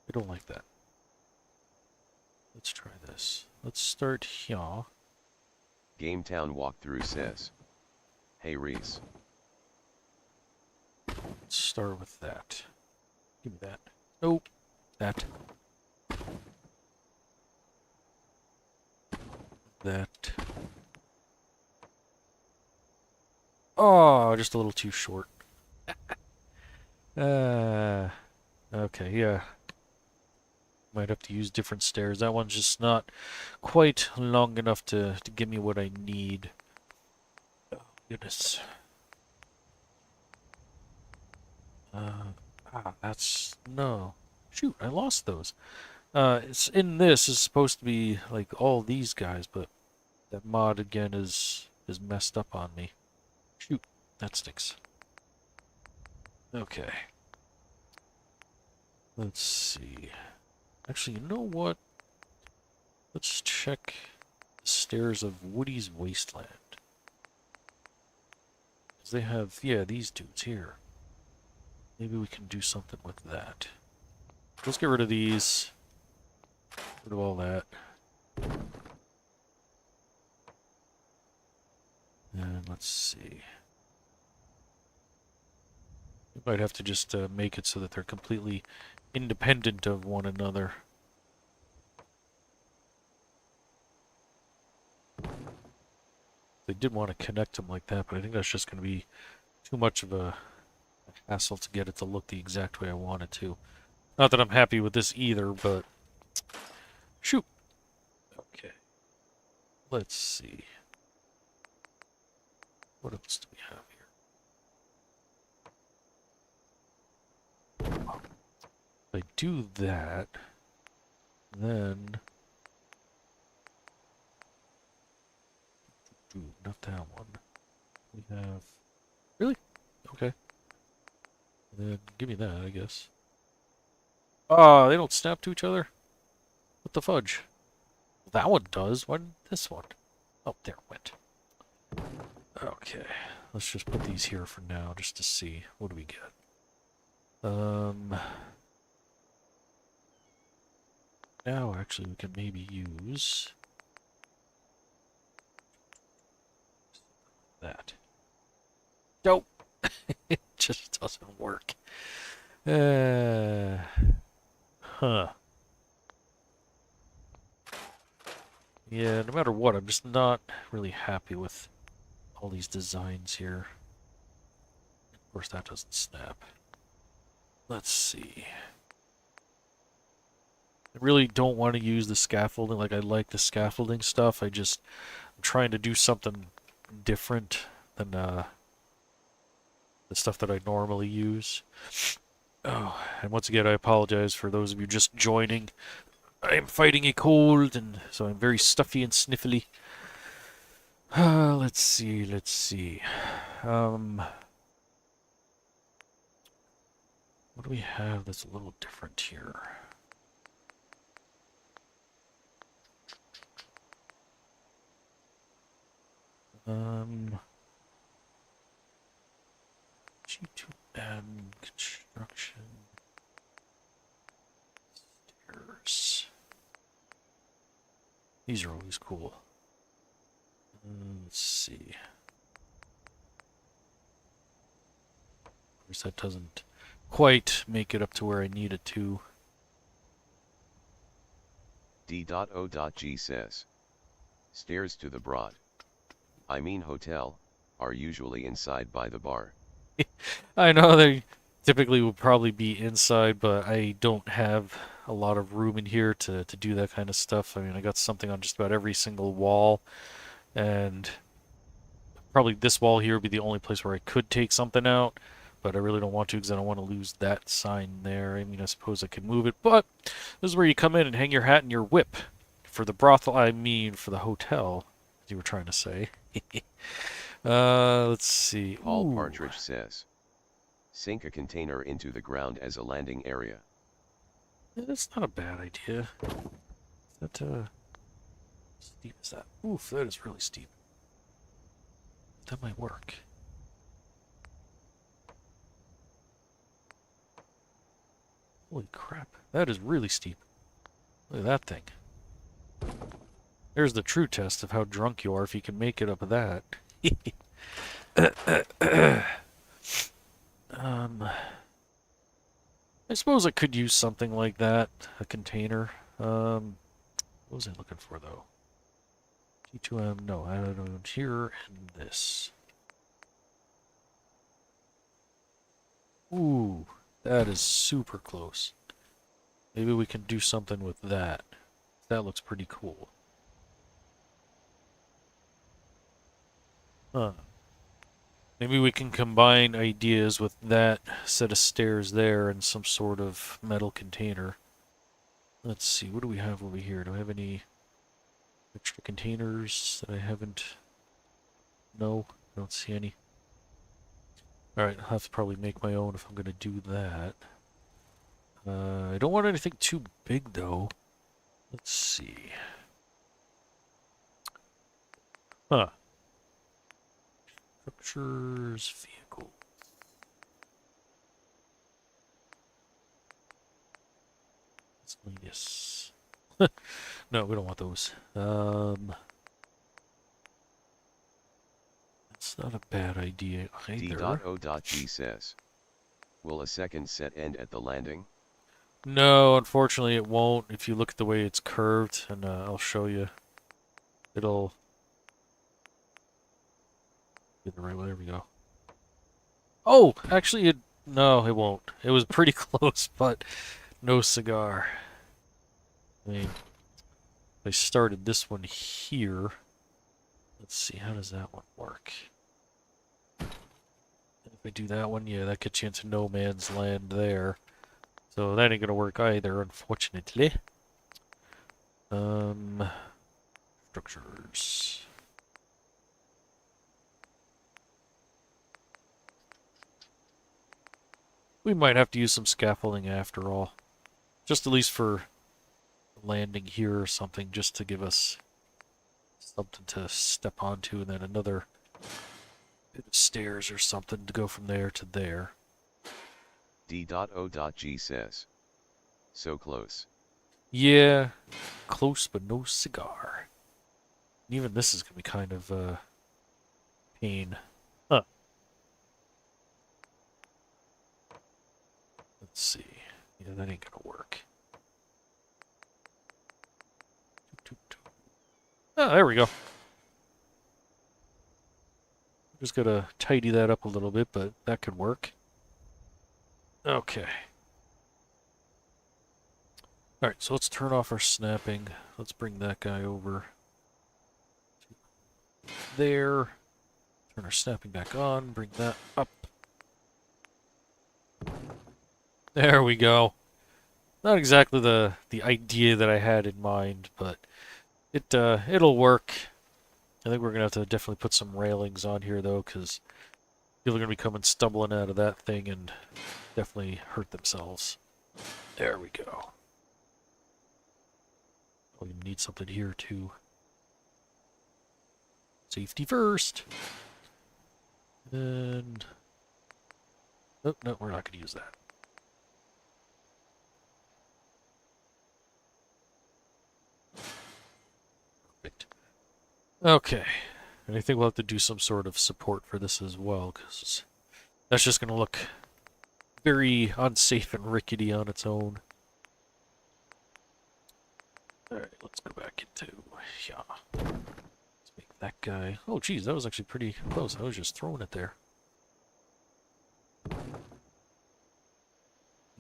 I don't like that. Let's try this. Let's start here. GameTown walkthrough says. Hey Reese. Let's start with that. Give me that. Nope. That. That. Oh, just a little too short. Okay, yeah. Might have to use different stairs. That one's just not quite long enough to give me what I need. Oh, goodness. That's... No. Shoot, I lost those. It's in this is supposed to be like all these guys, but that mod again is messed up on me. Shoot, that stinks. Okay. Let's see. Actually, you know what? Let's check the stairs of Woody's Wasteland. Because they have, yeah, these dudes here. Maybe we can do something with that. Let's get rid of these. Get rid of all that. And let's see. We might have to just make it so that they're completely independent of one another. They did want to connect them like that, but I think that's just going to be too much of a hassle to get it to look the exact way I want it to. Not that I'm happy with this either, but... Shoot! Okay. Let's see. What else do we have here? If I do that, then... Not that one. We have... Really? Okay. And then give me that, I guess. Ah, they don't snap to each other? What the fudge? That one does. Why didn't this one? Oh, there it went. Okay. Let's just put these here for now, just to see. What do we get? Now, actually, we can maybe use... that. Nope! Just doesn't work. Huh. Yeah, no matter what, I'm just not really happy with all these designs here. Of course, that doesn't snap. Let's see. I really don't want to use the scaffolding. Like, I like the scaffolding stuff. I'm trying to do something different than the stuff that I normally use. Oh, and once again, I apologize for those of you just joining. I am fighting a cold, and so I'm very stuffy and sniffly. Let's see. What do we have that's a little different here? G2M construction stairs. These are always cool. Let's see. Of course, that doesn't quite make it up to where I need it to. D.O.G says. Stairs to the broad. I mean hotel, are usually inside by the bar. I know they typically would probably be inside, but I don't have a lot of room in here to do that kind of stuff. I mean, I got something on just about every single wall, and probably this wall here would be the only place where I could take something out, but I really don't want to because I don't want to lose that sign there. I mean, I suppose I could move it, but this is where you come in and hang your hat and your whip. For the brothel, I mean for the hotel, as you were trying to say. Let's see. Paul Ooh. Partridge says. Sink a container into the ground as a landing area. Yeah, that's not a bad idea. Is that, steep is that? Oof, that is really steep. That might work. Holy crap, that is really steep. Look at that thing. There's the true test of how drunk you are if you can make it up that. I suppose I could use something like that, a container. What was I looking for though? G2M, no, I don't know, here and this. Ooh, that is super close. Maybe we can do something with that. That looks pretty cool. Huh. Maybe we can combine ideas with that set of stairs there and some sort of metal container. Let's see, what do we have over here? Do I have any extra containers that I haven't? No, I don't see any. Alright, I'll have to probably make my own if I'm going to do that. I don't want anything too big though. Let's see. Huh. Structures, vehicle. Yes. No, we don't want those. That's not a bad idea either. D.O.G says. Will a second set end at the landing? No, unfortunately it won't. If you look at the way it's curved, and I'll show you. It'll be the right way. There we go. Oh, actually, no, it won't. It was pretty close, but no cigar. I mean, I started this one here. Let's see, how does that one work? If I do that one, yeah, that gets you into no man's land there. So that ain't gonna work either, unfortunately. Structures. We might have to use some scaffolding after all. Just at least for landing here or something, just to give us something to step onto, and then another bit of stairs or something to go from there to there. D.O.G says. So close. Yeah, close but no cigar. Even this is gonna be kind of pain. Huh. Let's see. Yeah, that ain't gonna work. Oh, there we go. Just gotta tidy that up a little bit, but that could work. Okay. Alright, so let's turn off our snapping. Let's bring that guy over there. Turn our snapping back on, bring that up. There we go. Not exactly the idea that I had in mind, but it'll work. I think we're gonna have to definitely put some railings on here though, because people are gonna be coming stumbling out of that thing and definitely hurt themselves. There we go. We need something here too. Safety first. And oh no, we're not gonna use that. Perfect. Okay. And I think we'll have to do some sort of support for this as well, because that's just going to look very unsafe and rickety on its own. Alright, let's go back into... Yeah. Let's make that guy... Oh, geez, that was actually pretty close. I was just throwing it there.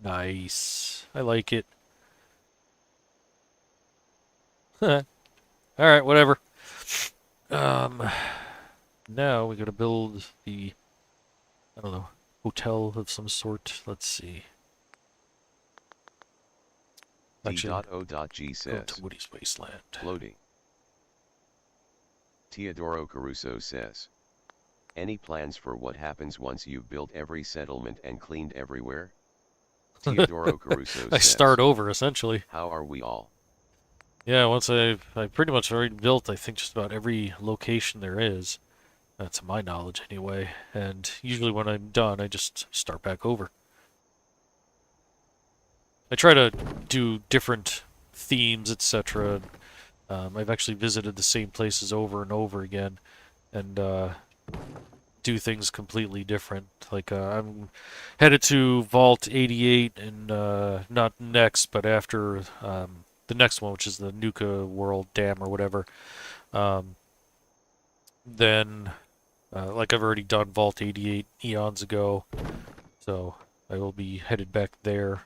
Nice. I like it. Alright, whatever. Now we gotta build the, I don't know, hotel of some sort. Let's see. D.O.G Go says, to Woody's Wasteland. floating. Teodoro Caruso says, any plans for what happens once you've built every settlement and cleaned everywhere? Teodoro Caruso I says, start over, essentially. how are we all? Yeah, once I pretty much already built, I think, just about every location there is. To my knowledge, anyway. And usually when I'm done, I just start back over. I try to do different themes, etc. I've actually visited the same places over and over again, and do things completely different. Like, I'm headed to Vault 88, and not next, but after the next one, which is the Nuka World Dam or whatever. Then, like I've already done Vault 88 eons ago, so I will be headed back there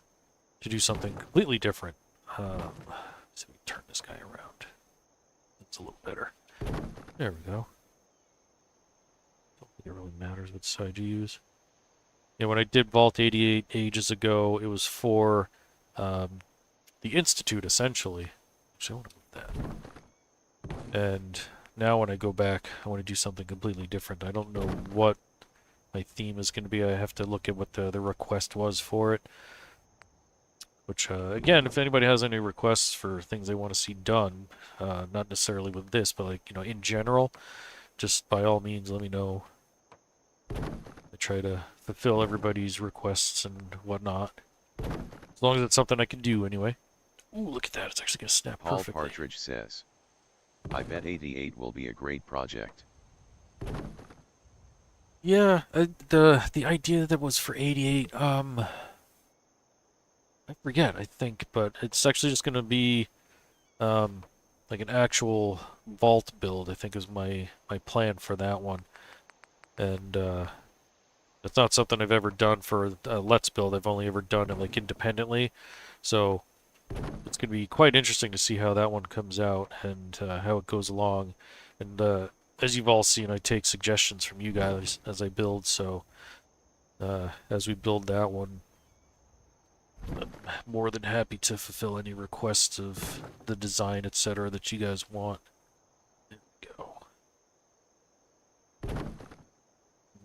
to do something completely different. So we turn this guy around. That's a little better. There we go. Don't think it really matters what side you use. Yeah, when I did Vault 88 ages ago, it was for the Institute, essentially. Actually, I want to move that. And now when I go back, I want to do something completely different. I don't know what my theme is going to be. I have to look at what the request was for it. Which, again, if anybody has any requests for things they want to see done, not necessarily with this, but like, you know, in general, just by all means let me know. I try to fulfill everybody's requests and whatnot. As long as it's something I can do anyway. Ooh, look at that. It's actually going to snap Paul perfectly. Partridge says, I bet 88 will be a great project. Yeah, the idea that was for 88, I forget, I think, but it's actually just going to be like an actual vault build, I think is my plan for that one. And it's not something I've ever done for Let's Build. I've only ever done it like independently. So it's going to be quite interesting to see how that one comes out and how it goes along. And as you've all seen, I take suggestions from you guys as I build, so as we build that one, I'm more than happy to fulfill any requests of the design, etc. that you guys want. There we go.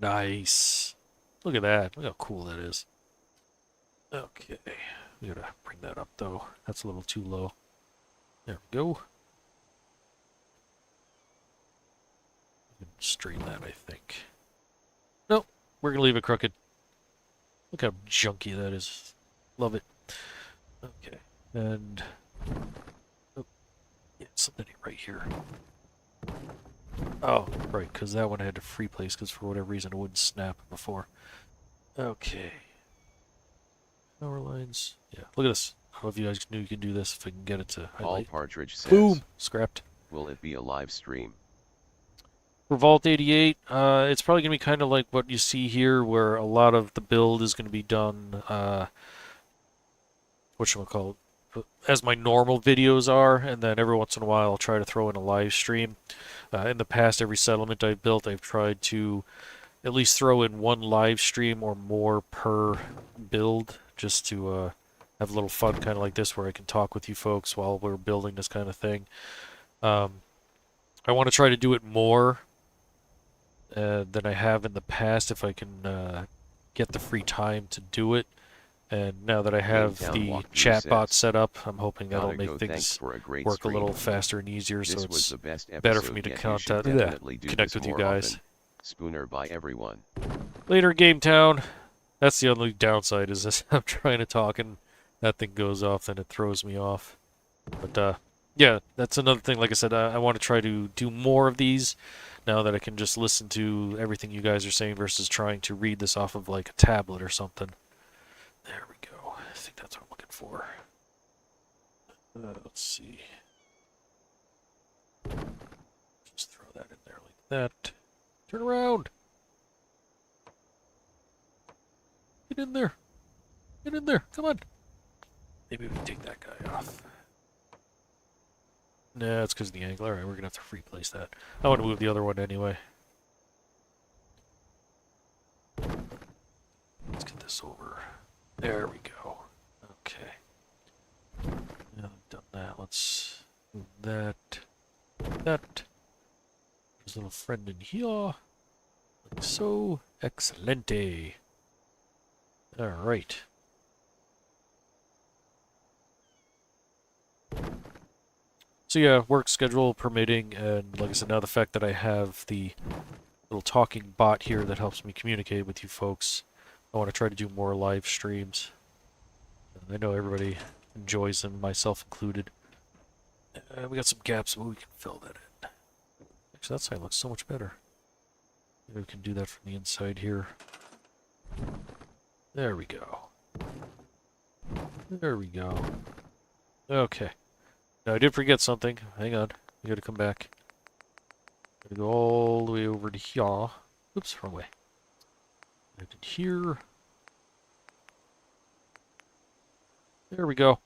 Nice. Look at that. Look how cool that is. Okay. We gotta bring that up, though. That's a little too low. There we go. We can straighten that, I think. Nope. We're gonna leave it crooked. Look how junky that is. Love it. Okay. And... oh, yeah, something right here. Oh, right, because that one I had to free place because for whatever reason it wouldn't snap before. Okay. Power lines. Yeah, look at this. I don't know if you guys knew you could do this. If I can get it to Paul highlight. Partridge says, Boom! Scrapped. will it be a live stream? For Vault 88, it's probably going to be kind of like what you see here, where a lot of the build is going to be done, whatchamacallit, as my normal videos are, and then every once in a while I'll try to throw in a live stream. In the past, every settlement I've built, I've tried to at least throw in one live stream or more per build, just to have a little fun, kind of like this, where I can talk with you folks while we're building this kind of thing. I want to try to do it more than I have in the past if I can get the free time to do it. And now that I have Gametown the Walkthrough chatbot says, set up, I'm hoping that'll gotta make go, thanks things for a great work a stream. little faster and easier, so This was it's the best better for episode me to yet. You should connect definitely do this with you more guys. often. Spooner by everyone. Later, Game Town. That's the only downside, is this I'm trying to talk and that thing goes off, then it throws me off. But yeah, that's another thing. Like I said, I want to try to do more of these now that I can just listen to everything you guys are saying versus trying to read this off of like a tablet or something. There we go. I think that's what I'm looking for. Let's see. Just throw that in there like that. Turn around. Get in there. Get in there. Come on. Maybe we can take that guy off. Nah, it's because of the angle. Alright, we're going to have to replace that. I want to move the other one anyway. Let's get this over. There we go. Okay. Now I've done that. Let's move that. That. There's a little friend in here. Like so. Excelente. Alright. So yeah, work schedule permitting, and like I said, now the fact that I have the little talking bot here that helps me communicate with you folks, I want to try to do more live streams. I know everybody enjoys them, myself included. We got some gaps, but we can fill that in. Actually, that side looks so much better. Maybe we can do that from the inside here. There we go. There we go. Okay. Now, I did forget something. Hang on. I gotta come back. Gotta go all the way over to here. Oops, wrong way. I did here. There we go.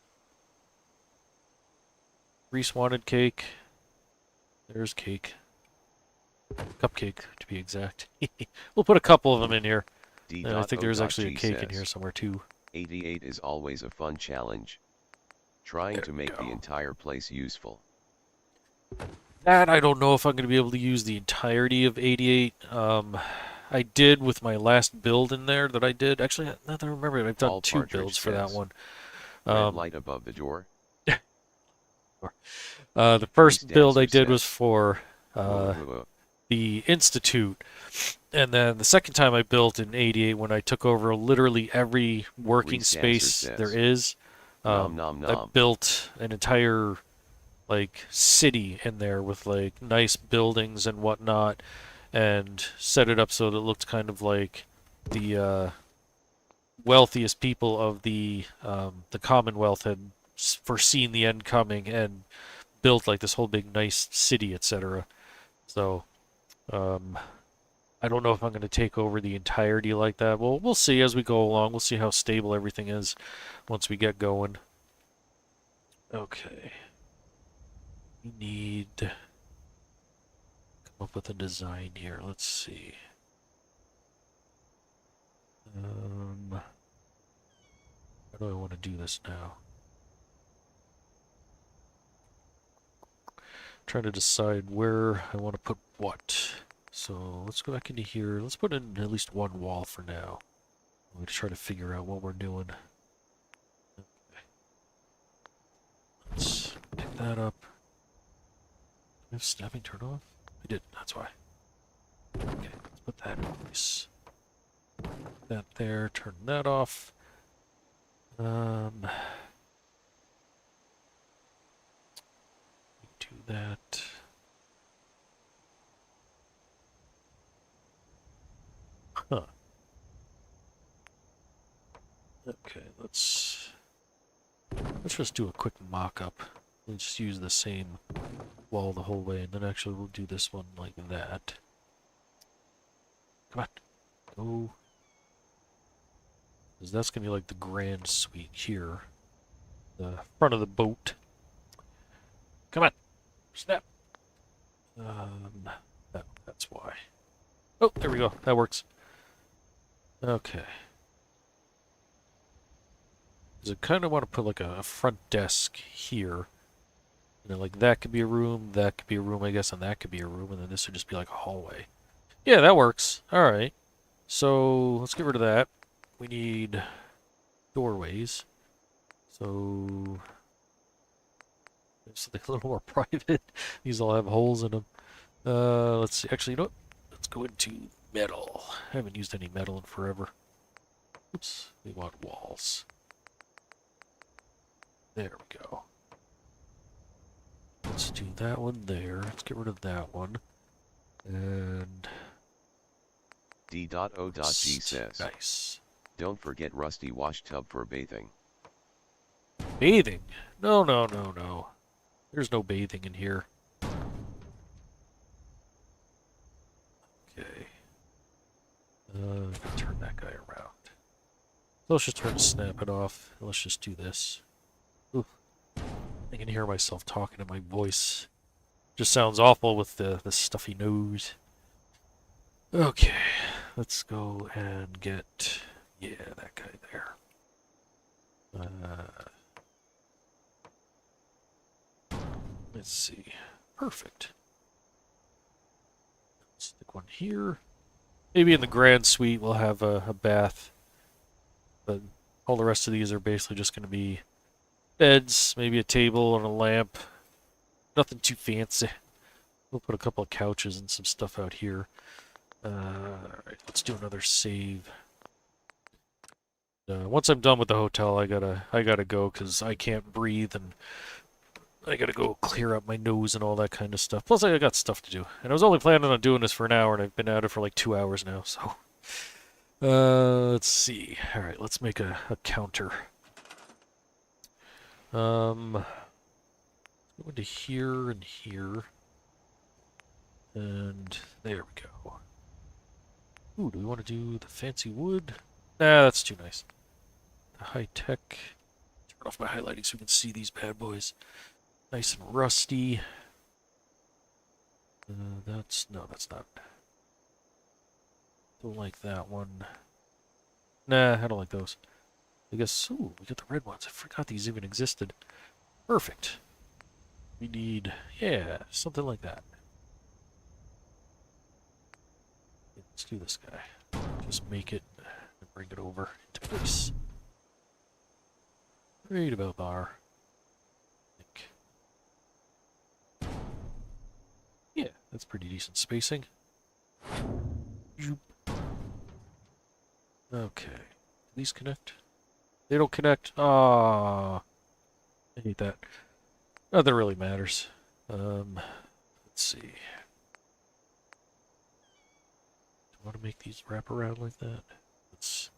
Reese wanted cake. There's cake. Cupcake, to be exact. We'll put a couple of them in here. And I think there's actually a cake in here somewhere, too. 88 is always a fun challenge. Trying to make the entire place useful. That, I don't know if I'm going to be able to use the entirety of 88. I did with my last build in there that I did. Actually, now that I remember it, I've done two builds for that one. Red light above the door. The first build I did was for the Institute. And then the second time I built in 88, when I took over literally every working space there is, I built an entire like city in there with like nice buildings and whatnot, and set it up so that it looked kind of like the wealthiest people of the Commonwealth had foreseen the end coming and built like this whole big nice city, etc. So I don't know if I'm going to take over the entirety like that. Well, we'll see as we go along. We'll see how stable everything is once we get going. Okay. We need to come up with a design here. Let's see. How do I want to do this now? Trying to decide where I want to put what. So let's go back into here. Let's put in at least one wall for now. I'm going to try to figure out what we're doing. Okay. Let's pick that up. Do we have snapping turn off? I did, that's why. Okay, let's put that in place. That there, turn that off. Do that. Huh. Okay, let's just do a quick mock-up. Let's just use the same wall the whole way, and then actually we'll do this one like that. Come on. Go. Because that's going to be like the grand suite here. The front of the boat. Come on. Snap. That's why. Oh, there we go. That works. Okay. Because I kind of want to put like a front desk here. And then like that could be a room, that could be a room, I guess, and that could be a room, and then this would just be like a hallway. Yeah, that works. Alright. So, let's get rid of that. We need doorways. So, something a little more private. These all have holes in them. Let's see. Actually, you know what? Let's go into metal. I haven't used any metal in forever. Oops. We want walls. There we go. Let's do that one there. Let's get rid of that one. And... D.O.G says, nice. don't forget rusty wash tub for bathing. Bathing? No, no, no, no. There's no bathing in here. Okay. Turn that guy around. Let's just turn snap it off. Let's just do this. Ooh. I can hear myself talking and my voice just sounds awful with the stuffy nose. Okay. Let's go and get... yeah, that guy there. Let's see. Perfect. Stick one here. Maybe in the grand suite we'll have a bath. But all the rest of these are basically just going to be beds, maybe a table and a lamp. Nothing too fancy. We'll put a couple of couches and some stuff out here. Alright, let's do another save. Once I'm done with the hotel, I gotta go because I can't breathe and I gotta go clear up my nose and all that kind of stuff. Plus, I got stuff to do, and I was only planning on doing this for an hour, and I've been at it for like 2 hours now. So, let's see. All right, let's make a counter. Go into here and here, and there we go. Ooh, do we want to do the fancy wood? Nah, that's too nice. The high-tech. Turn off my highlighting so we can see these bad boys. Nice and rusty. No, that's not. Don't like that one. Nah, I don't like those. I guess, ooh, we got the red ones. I forgot these even existed. Perfect. We need, yeah, something like that. Let's do this guy. Just make it and bring it over into place. Right about there. Yeah, that's pretty decent spacing. Okay. These connect? They don't connect. Ah, I hate that. Nothing really matters. Let's see. Do I want to make these wrap around like that? Let's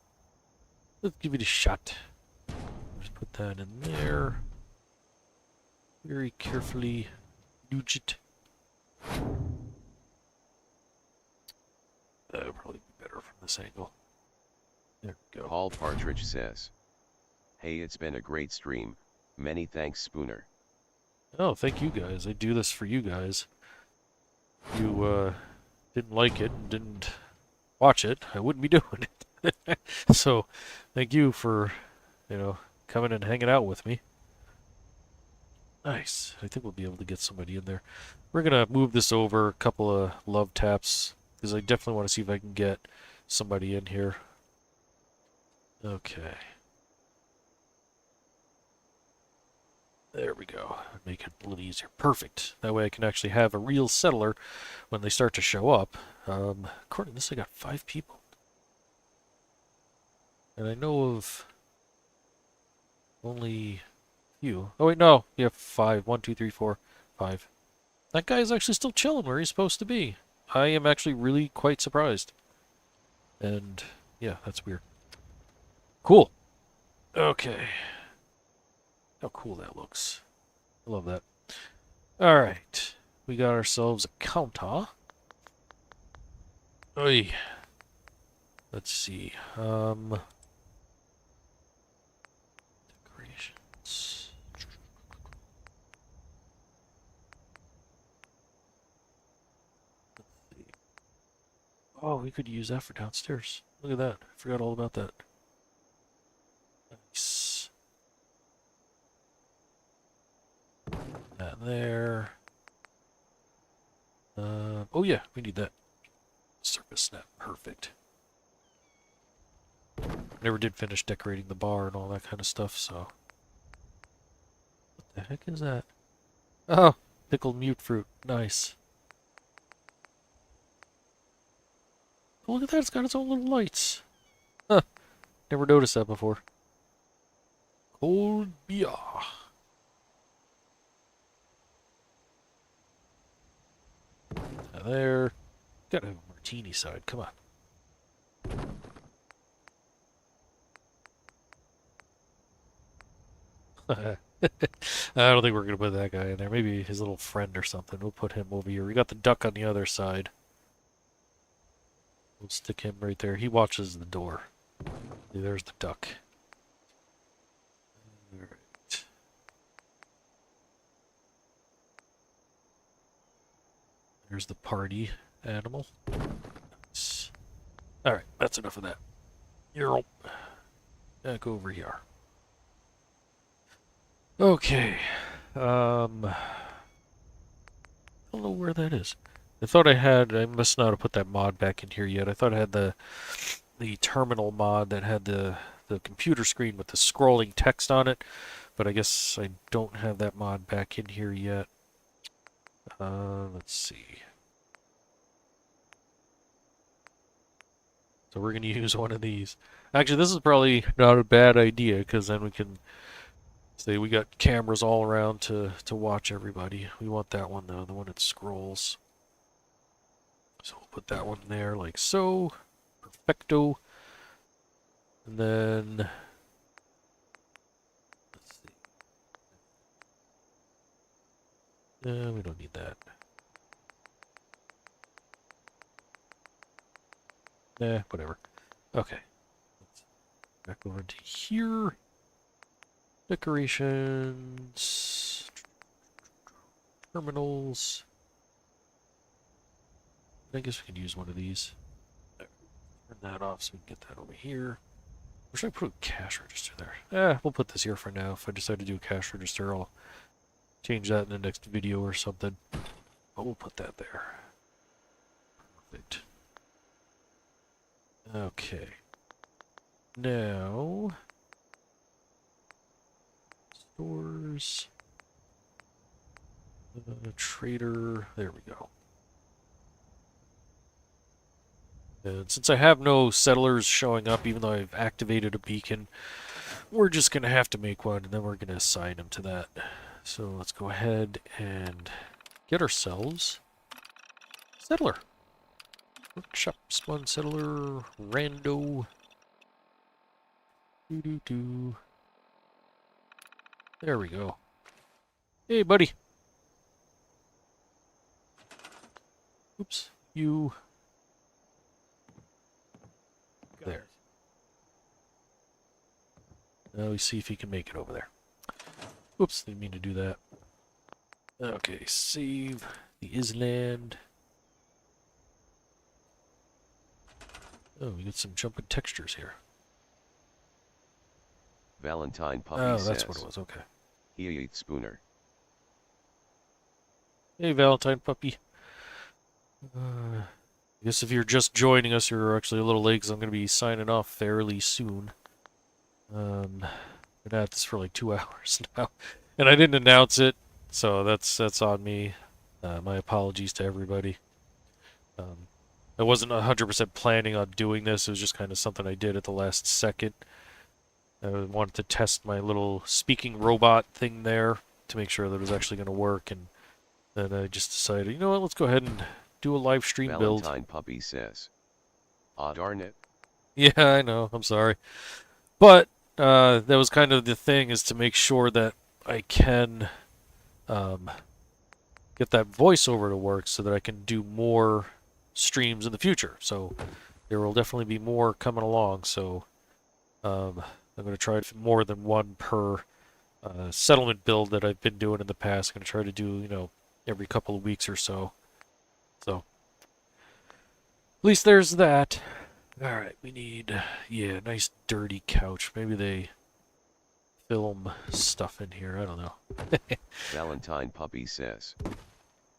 give it a shot. Just put that in there. Very carefully nudge it. That would probably be better from this angle. There we go. Paul Partridge says, hey, it's been a great stream. Many thanks, Spooner. Oh, thank you guys. I do this for you guys. You didn't like it and didn't watch it, I wouldn't be doing it. So, thank you for, coming and hanging out with me. Nice. I think we'll be able to get somebody in there. We're going to move this over a couple of love taps, because I definitely want to see if I can get somebody in here. Okay. There we go. Make it a little easier. Perfect. That way I can actually have a real settler when they start to show up. According to this, I got 5 people. And I know of only few. Oh wait, no. You have 5. 1, 2, 3, 4, 5. That guy is actually still chilling where he's supposed to be. I am actually really quite surprised. And yeah, that's weird. Cool. Okay. How cool that looks. I love that. Alright. We got ourselves a counter. Oy. Let's see. Decorations. Let's see. Oh, we could use that for downstairs. Look at that. I forgot all about that. Nice. That there. Oh yeah, we need that. Surface snap. Perfect. Never did finish decorating the bar and all that kind of stuff, so. What the heck is that? Oh, pickled mute fruit. Nice. Oh, look at that, it's got its own little lights. Huh. Never noticed that before. Cold beer. There. Gotta have a martini side, come on. I don't think we're gonna put that guy in there. Maybe his little friend or something. We'll put him over here. We got the duck on the other side. We'll stick him right there. He watches the door. See, there's the duck. Alright. There's the party animal. Nice. Alright, that's enough of that. You're back over here. Okay. I don't know where that is. I thought I must not have put that mod back in here yet. I thought I had the terminal mod that had the computer screen with the scrolling text on it, but I guess I don't have that mod back in here yet. Let's see. So we're going to use one of these. Actually, this is probably not a bad idea, because then we can say we got cameras all around to watch everybody. We want that one, though, the one that scrolls. So we'll put that one there, like so. Perfecto. And then... let's see. We don't need that. Whatever. Okay. Let's back over to here. Decorations. Terminals. I guess we could use one of these. Turn that off so we can get that over here. Or should I put a cash register there? We'll put this here for now. If I decide to do a cash register, I'll change that in the next video or something. But we'll put that there. Perfect. Okay. Now... stores... trader... there we go. And since I have no settlers showing up, even though I've activated a beacon, we're just going to have to make one, and then we're going to assign them to that. So let's go ahead and get ourselves a settler. Workshop spawn settler, rando. Doo-doo-doo. There we go. Hey, buddy. Oops, you... there. Now we see if he can make it over there. Oops, didn't mean to do that. Okay, save the island. Oh, we got some jumping textures here. Valentine Puppy Oh, says. that's what it was, okay. He eats Spooner. Hey, Valentine Puppy. I guess if you're just joining us, you're actually a little late because I'm going to be signing off fairly soon. Been at this for like 2 hours now, and I didn't announce it, so that's on me. My apologies to everybody. I wasn't 100% planning on doing this. It was just kind of something I did at the last second. I wanted to test my little speaking robot thing there to make sure that it was actually going to work, and then I just decided, you know what, let's go ahead and do a live stream build. Valentine Puppy says. Ah, darn it. Yeah, I know. I'm sorry. But that was kind of the thing, is to make sure that I can um, get that voiceover to work so that I can do more streams in the future. So there will definitely be more coming along. So I'm going to try more than one per settlement build that I've been doing in the past. I'm going to try to do, every couple of weeks or so. So at least there's that. All right, we need, yeah, a nice dirty couch. Maybe they film stuff in here. I don't know. Valentine Puppy says,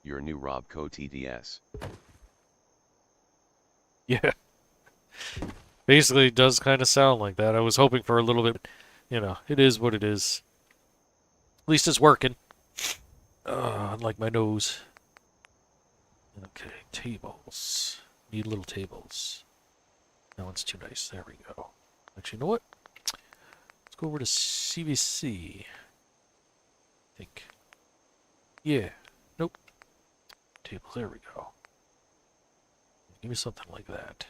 your new Robco TDS. Yeah. Basically, it does kind of sound like that. I was hoping for a little bit, it is what it is. At least it's working. Unlike my nose. Okay, tables. Need little tables. That one's too nice. There we go. Actually, you know what? Let's go over to CVC. I think. Yeah. Nope. Table. There we go. Give me something like that.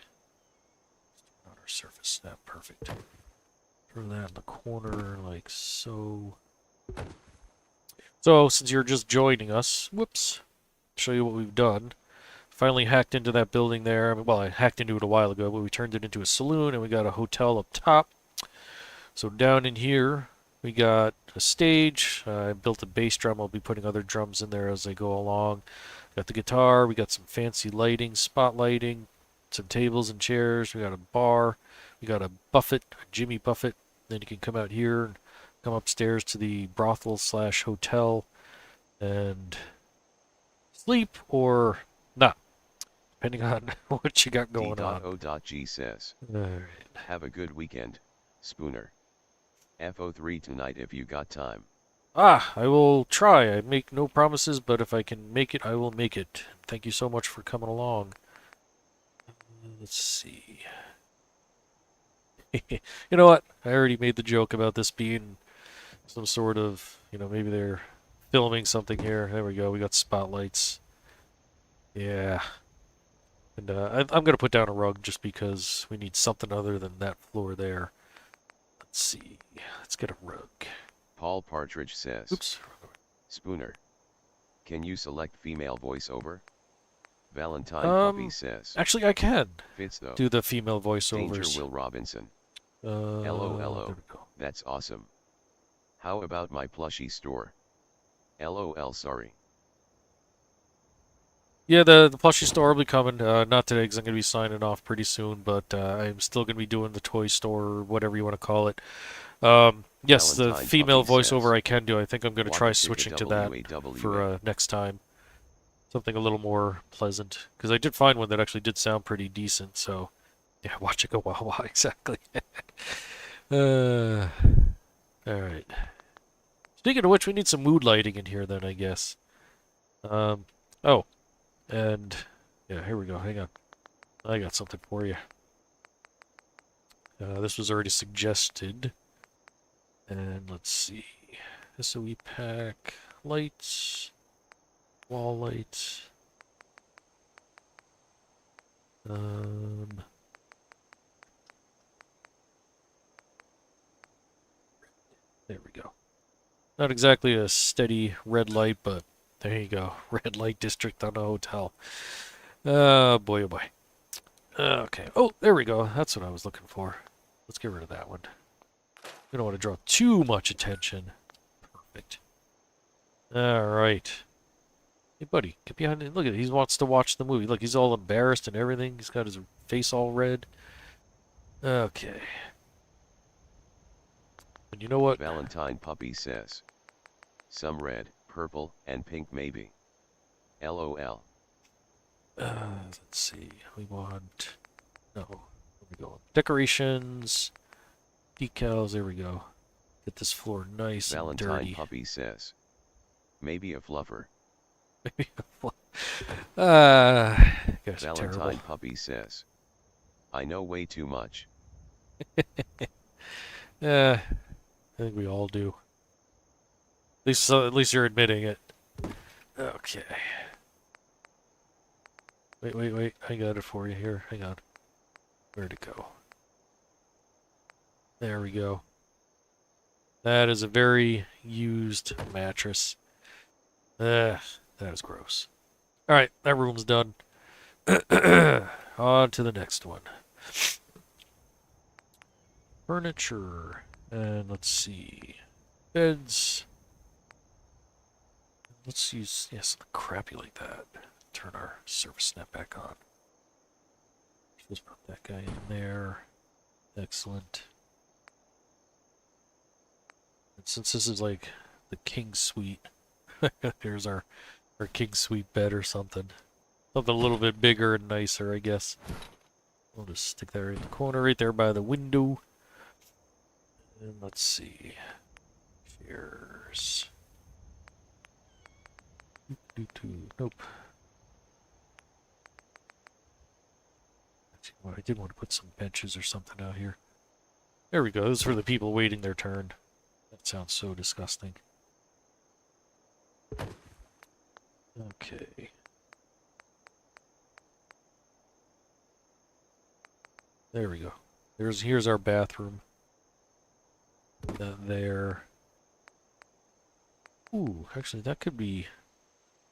Outer surface snap. Perfect. Throw that in the corner like so. So, since you're just joining us, whoops, show you what we've done. Finally hacked into that building there. Well, I hacked into it a while ago, but we turned it into a saloon, and we got a hotel up top. So down in here, we got a stage. I built a bass drum. I'll be putting other drums in there as I go along. Got the guitar. We got some fancy lighting, spotlighting, some tables and chairs. We got a bar. We got a Buffett, a Jimmy Buffett. Then you can come out here and come upstairs to the brothel / hotel and sleep or not, depending on what you got going on. D.O.G says, Alright. have a good weekend, Spooner. FO3 tonight if you got time. I will try. I make no promises, but if I can make it, I will make it. Thank you so much for coming along. Let's see. You know what? I already made the joke about this being some sort of, maybe they're filming something here. There we go. We got spotlights. Yeah. And I'm going to put down a rug just because we need something other than that floor there. Let's see. Let's get a rug. Paul Partridge says, Oops. Spooner, can you select female voiceover? Valentine Puppy says, Actually, I can fits though. do the female voiceovers. Danger Will Robinson. There LOLO, we go. that's awesome. How about my plushie store? LOL sorry. Yeah, the plushie store will be coming. Not today because I'm going to be signing off pretty soon, but I'm still going to be doing the toy store or whatever you want to call it. Yes, the Valentine female Puppy voiceover says, I can do. I think I'm going to Waka try chicka switching to that WAWA. for next time. Something a little more pleasant. Because I did find one that actually did sound pretty decent, so... Yeah, watch it go Wawa, exactly. Alright. Speaking of which, we need some mood lighting in here then, I guess. Oh. And... Yeah, here we go. Hang on. I got something for you. This was already suggested. And let's see. SOE pack. Lights. Wall lights. There we go. Not exactly a steady red light, but there you go. Red light district on a hotel. Boy, oh boy. Okay. Oh, there we go. That's what I was looking for. Let's get rid of that one. We don't want to draw too much attention. Perfect. Alright. Hey, buddy, get behind it. Look at it. He wants to watch the movie. Look, he's all embarrassed and everything. He's got his face all red. Okay. And you know what? Valentine Puppy says, some red, purple, and pink maybe. LOL. Let's see. We want... No. Where we go? Decorations. Decals. There we go. Get this floor nice Valentine and dirty. Puppy says, maybe a fluffer. Guys are Valentine terrible. Puppy says, I know way too much. I think we all do. At least you're admitting it. Okay. Wait. I got it for you here. Hang on. Where'd it go? There we go. That is a very used mattress. That is gross. Alright, that room's done. On to the next one. Furniture. And let's see. Beds. Let's use, yeah, something crappy like that. Turn our surface snap back on. Just put that guy in there. Excellent. And since this is like the king suite, here's our king suite bed or something. Something a little bit bigger and nicer, I guess. We'll just stick that right in the corner, right there by the window. And let's see. Chairs. Nope. Actually, well, I did want to put some benches or something out here. There we go. This is for the people waiting their turn. That sounds so disgusting. Okay. There we go. Here's our bathroom. That there. Ooh, actually that could be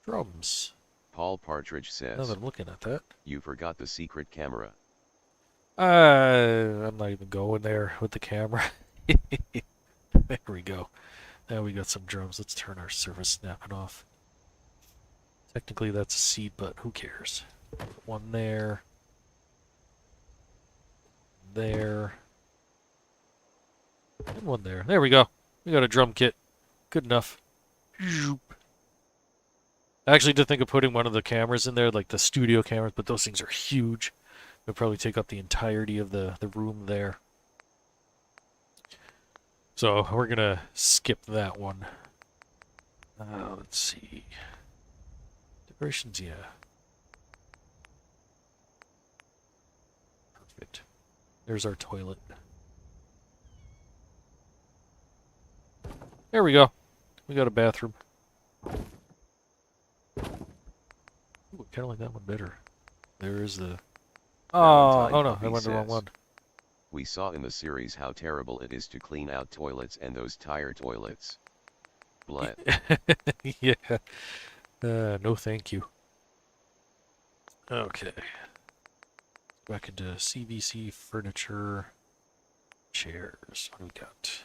drums. Paul Partridge Now says, that I'm looking at that. you forgot the secret camera. I'm not even going there with the camera. There we go. Now we got some drums. Let's turn our surface snapping off. Technically that's a seat, but who cares? Put one there. There. And one there. There we go. We got a drum kit. Good enough. Zoop. I actually did think of putting one of the cameras in there, like the studio cameras, but those things are huge. They'll probably take up the entirety of the room there. So we're gonna skip that one. Let's see. Decorations, yeah. Perfect. There's our toilet. There we go. We got a bathroom. Ooh, kind of like that one better. There's the... Oh, Valentine oh no, I Puppy went the wrong says, one. We saw in the series how terrible it is to clean out toilets and those tire toilets. Blet. Yeah. No thank you. Okay. Back into CVC furniture. Chairs. What do we got?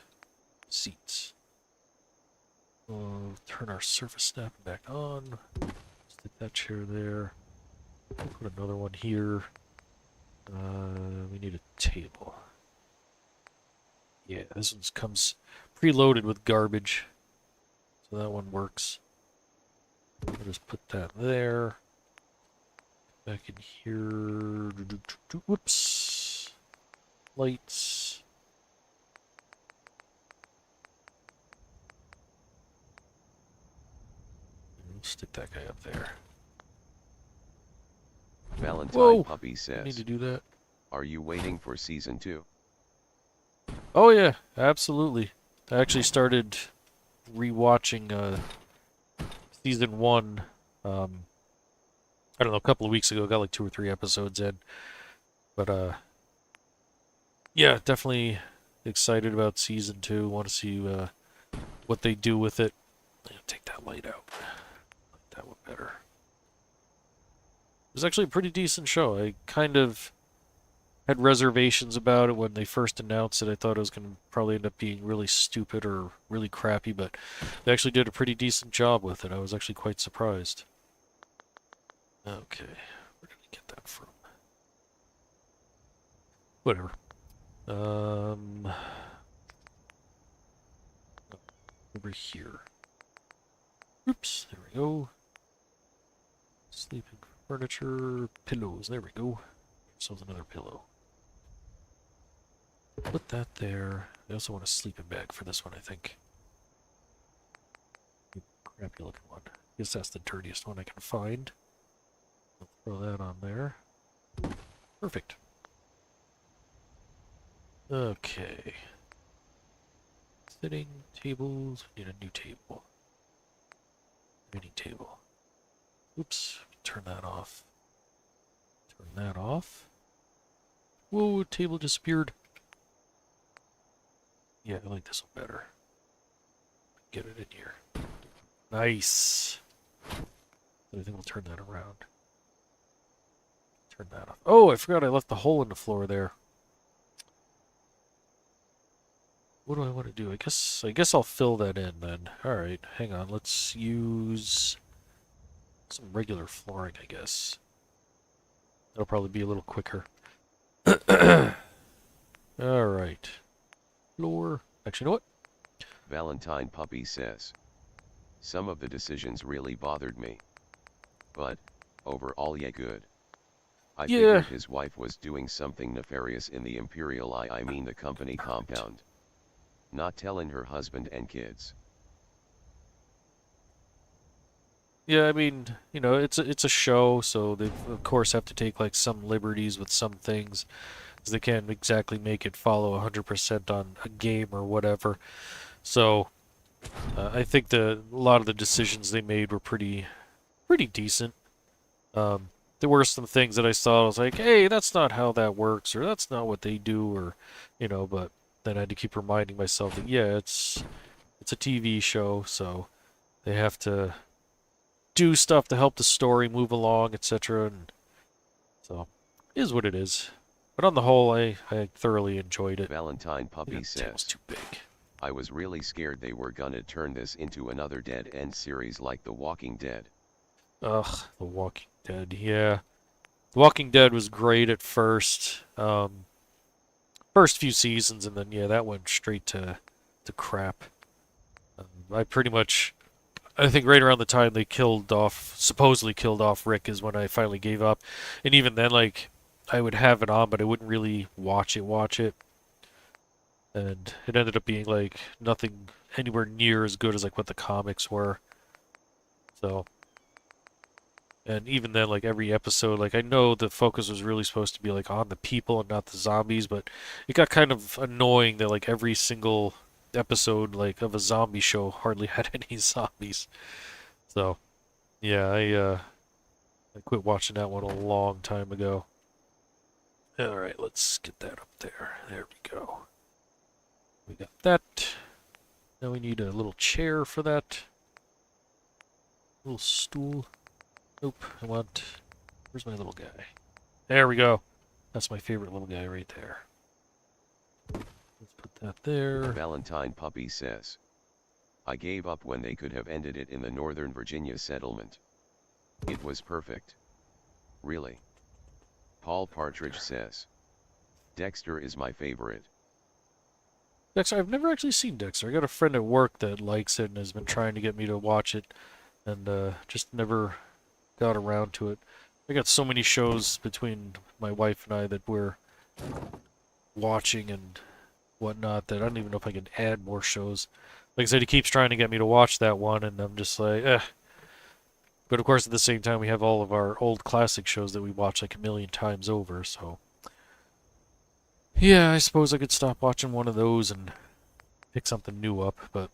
Seats. We'll turn our surface snap back on. Stick that chair there. Put another one here. We need a table. Yeah, this one comes preloaded with garbage. So that one works. I'll just put that there. Back in here. Whoops. Lights. Stick that guy up there. Valentine Whoa! Puppy I need says, to do that. are you waiting for season 2? Oh yeah, absolutely. I actually started rewatching season 1 I don't know, a couple of weeks ago. Got like 2 or 3 episodes in. But yeah, definitely excited about season 2. Want to see what they do with it. Take that light out. Like that one better. It was actually a pretty decent show. I kind of had reservations about it when they first announced it. I thought it was going to probably end up being really stupid or really crappy, but they actually did a pretty decent job with it. I was actually quite surprised. Okay, where did I get that from? Whatever. Over here. Oops, there we go. Sleeping furniture, pillows, there we go. So another pillow. Put that there. I also want a sleeping bag for this one, I think. Crappy looking one. Guess that's the dirtiest one I can find. I'll throw that on there. Perfect. Okay. Sitting tables. Need a new table. Mini table. Oops. Turn that off. Turn that off. Whoa, table disappeared. Yeah, I like this one better. get it in here. Nice. I think we'll turn that around. Turn that off. Oh, I forgot I left the hole in the floor there. What do I want to do? I guess I'll fill that in then. Alright, hang on. Let's use some regular flooring, I guess. That'll probably be a little quicker. Alright. Floor. Actually, you know what? Valentine Puppy says. Some of the decisions really bothered me. But, overall yeah good. I figured his wife was doing something nefarious in the Imperial I mean the company compound. Not telling her husband and kids. Yeah, I mean, you know, it's a show, so they of course have to take like some liberties with some things, 'cause they can't exactly make it follow 100% on a game or whatever. So I think a lot of the decisions they made were pretty decent. There were some things that I saw, I was like, hey, that's not how that works, or that's not what they do, or you know, but then I had to keep reminding myself that yeah, it's a TV show, so they have to do stuff to help the story move along, etc. And so, it is what it is. But on the whole, I thoroughly enjoyed it. Valentine Puppy That tail's says. too big. I was really scared they were gonna turn this into another Dead End series like The Walking Dead. Ugh, The Walking Dead. Yeah, The Walking Dead was great at first. First few seasons, and then yeah, that went straight to crap. I think right around the time they supposedly killed off Rick is when I finally gave up. And even then, like, I would have it on, but I wouldn't really watch it. And it ended up being like nothing anywhere near as good as like what the comics were. So, and even then, like every episode, like I know the focus was really supposed to be like on the people and not the zombies, but it got kind of annoying that like every single episode like of a zombie show hardly had any zombies. So, yeah, I quit watching that one a long time ago. All right, let's get that up there. There we go. We got that. Now we need a little chair for that. Little stool. Nope, where's my little guy? There we go. That's my favorite little guy right there. Let's put that there. Valentine Puppy says. I gave up when they could have ended it in the Northern Virginia settlement. It was perfect. Really. Paul Partridge says. Dexter is my favorite. Dexter, I've never actually seen Dexter. I got a friend at work that likes it and has been trying to get me to watch it, and just never got around to it. I got so many shows between my wife and I that we're watching and whatnot that I don't even know if I can add more shows. Like I said, he keeps trying to get me to watch that one, and I'm just like, eh. But of course, at the same time, we have all of our old classic shows that we watch like a million times over, so... Yeah, I suppose I could stop watching one of those and pick something new up, but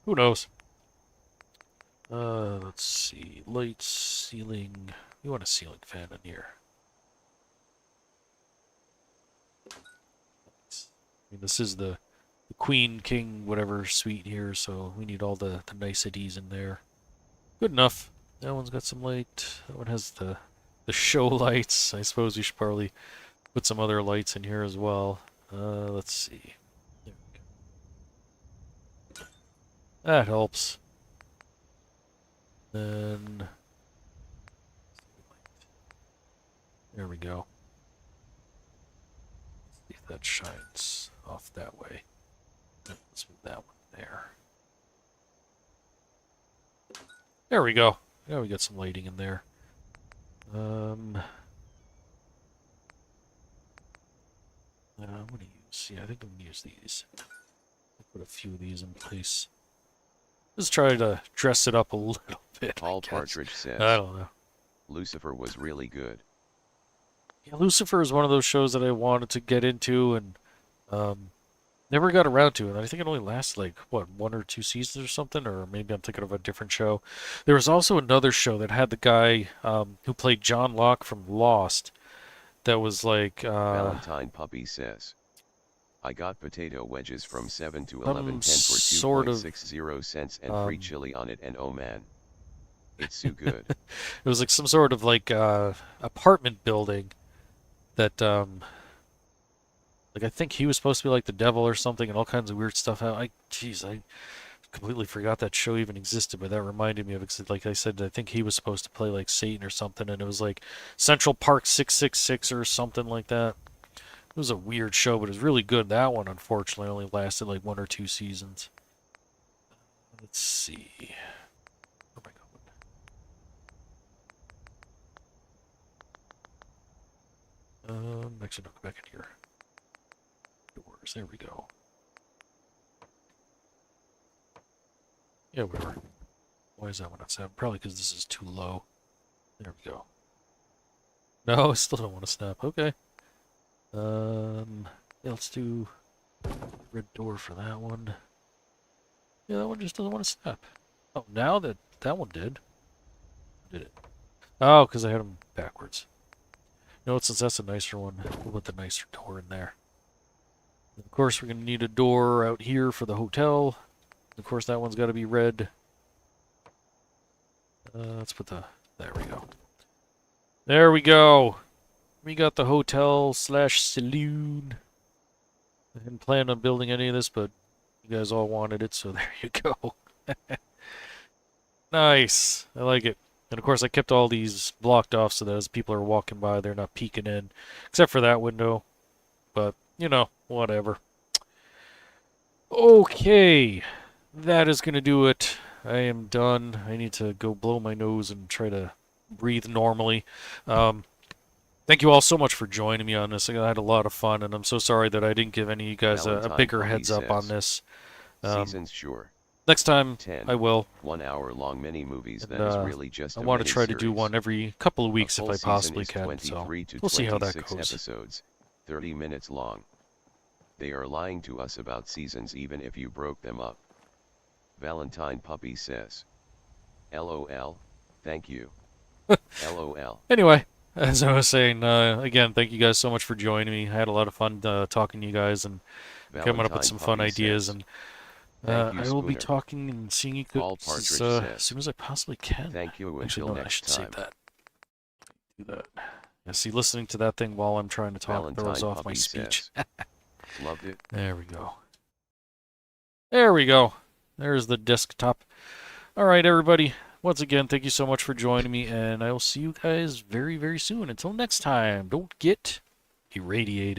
who knows? Let's see. Lights, ceiling... We want a ceiling fan in here. I mean, this is the Queen, King, whatever suite here, so we need all the niceties in there. Good enough. That one's got some light. That one has the show lights. I suppose we should probably put some other lights in here as well. Let's see. There we go. That helps. Then... There we go. Let's see if that shines off that way. Let's move that one there. There we go. Yeah, we got some lighting in there. I'm gonna use, yeah, I think I'm gonna use these. I'll put a few of these in place. Just try to dress it up a little bit. Paul Partridge says. I don't know. Lucifer was really good. Yeah, Lucifer is one of those shows that I wanted to get into and never got around to. And I think it only lasted like, what, 1 or 2 seasons or something? Or maybe I'm thinking of a different show. There was also another show that had the guy who played John Locke from Lost. That was like... Valentine Puppy says. I got potato wedges from 7 to Some 11.10 sort for of, 2.60 cents and free chili on it, and oh man, it's so good. it was like some sort of like apartment building that like I think he was supposed to be like the devil or something, and all kinds of weird stuff. Jeez, I completely forgot that show even existed, but that reminded me of it. 'Cause like I said, I think he was supposed to play like Satan or something, and it was like Central Park 666 or something like that. It was a weird show, but it was really good. That one, unfortunately, only lasted like 1 or 2 seasons. Let's see. Where am I going? Actually, no, go back in here. Doors. There we go. Yeah, we were. Why is that one not snapping? Probably because this is too low. There we go. No, I still don't want to snap. Okay. Yeah, let's do red door for that one. Yeah, that one just doesn't want to snap. Oh, now that one did. Did it? Oh, because I had them backwards. You know what? Since that's a nicer one, we'll put the nicer door in there. And of course, we're going to need a door out here for the hotel. Of course, that one's got to be red. Let's put the... There we go. There we go. We got the hotel / saloon. I didn't plan on building any of this, but you guys all wanted it, so there you go. Nice. I like it. And of course, I kept all these blocked off so that as people are walking by, they're not peeking in. Except for that window. But, you know, whatever. Okay. That is going to do it. I am done. I need to go blow my nose and try to breathe normally. Thank you all so much for joining me on this. I had a lot of fun, and I'm so sorry that I didn't give any of you guys a Valentine bigger Puppy heads up on says, this. Seasons sure. Next time, 10 I will. 1 hour long mini movies And, that is really just I a want to mini try to do series. one every couple of A weeks if full I season possibly is can. 23 So to we'll see how that 26 goes. episodes, 30 minutes long. They are lying to us about seasons even if you broke them up. Valentine Puppy says. LOL, thank you. LOL. Anyway, as I was saying, again, thank you guys so much for joining me. I had a lot of fun talking to you guys and coming up with some fun ideas. Says, And thank you, I will be Spooner. talking and seeing you Paul guys Partridge as says, soon as I possibly can. thank you Actually, until no, I next should time. save that. Do that. Yeah, see, listening to that thing while I'm trying to talk Valentine throws off my Puppy speech. says, loved it. There we go. There we go. There's the desktop. All right, everybody. Once again, thank you so much for joining me, and I will see you guys very, very soon. Until next time, don't get irradiated.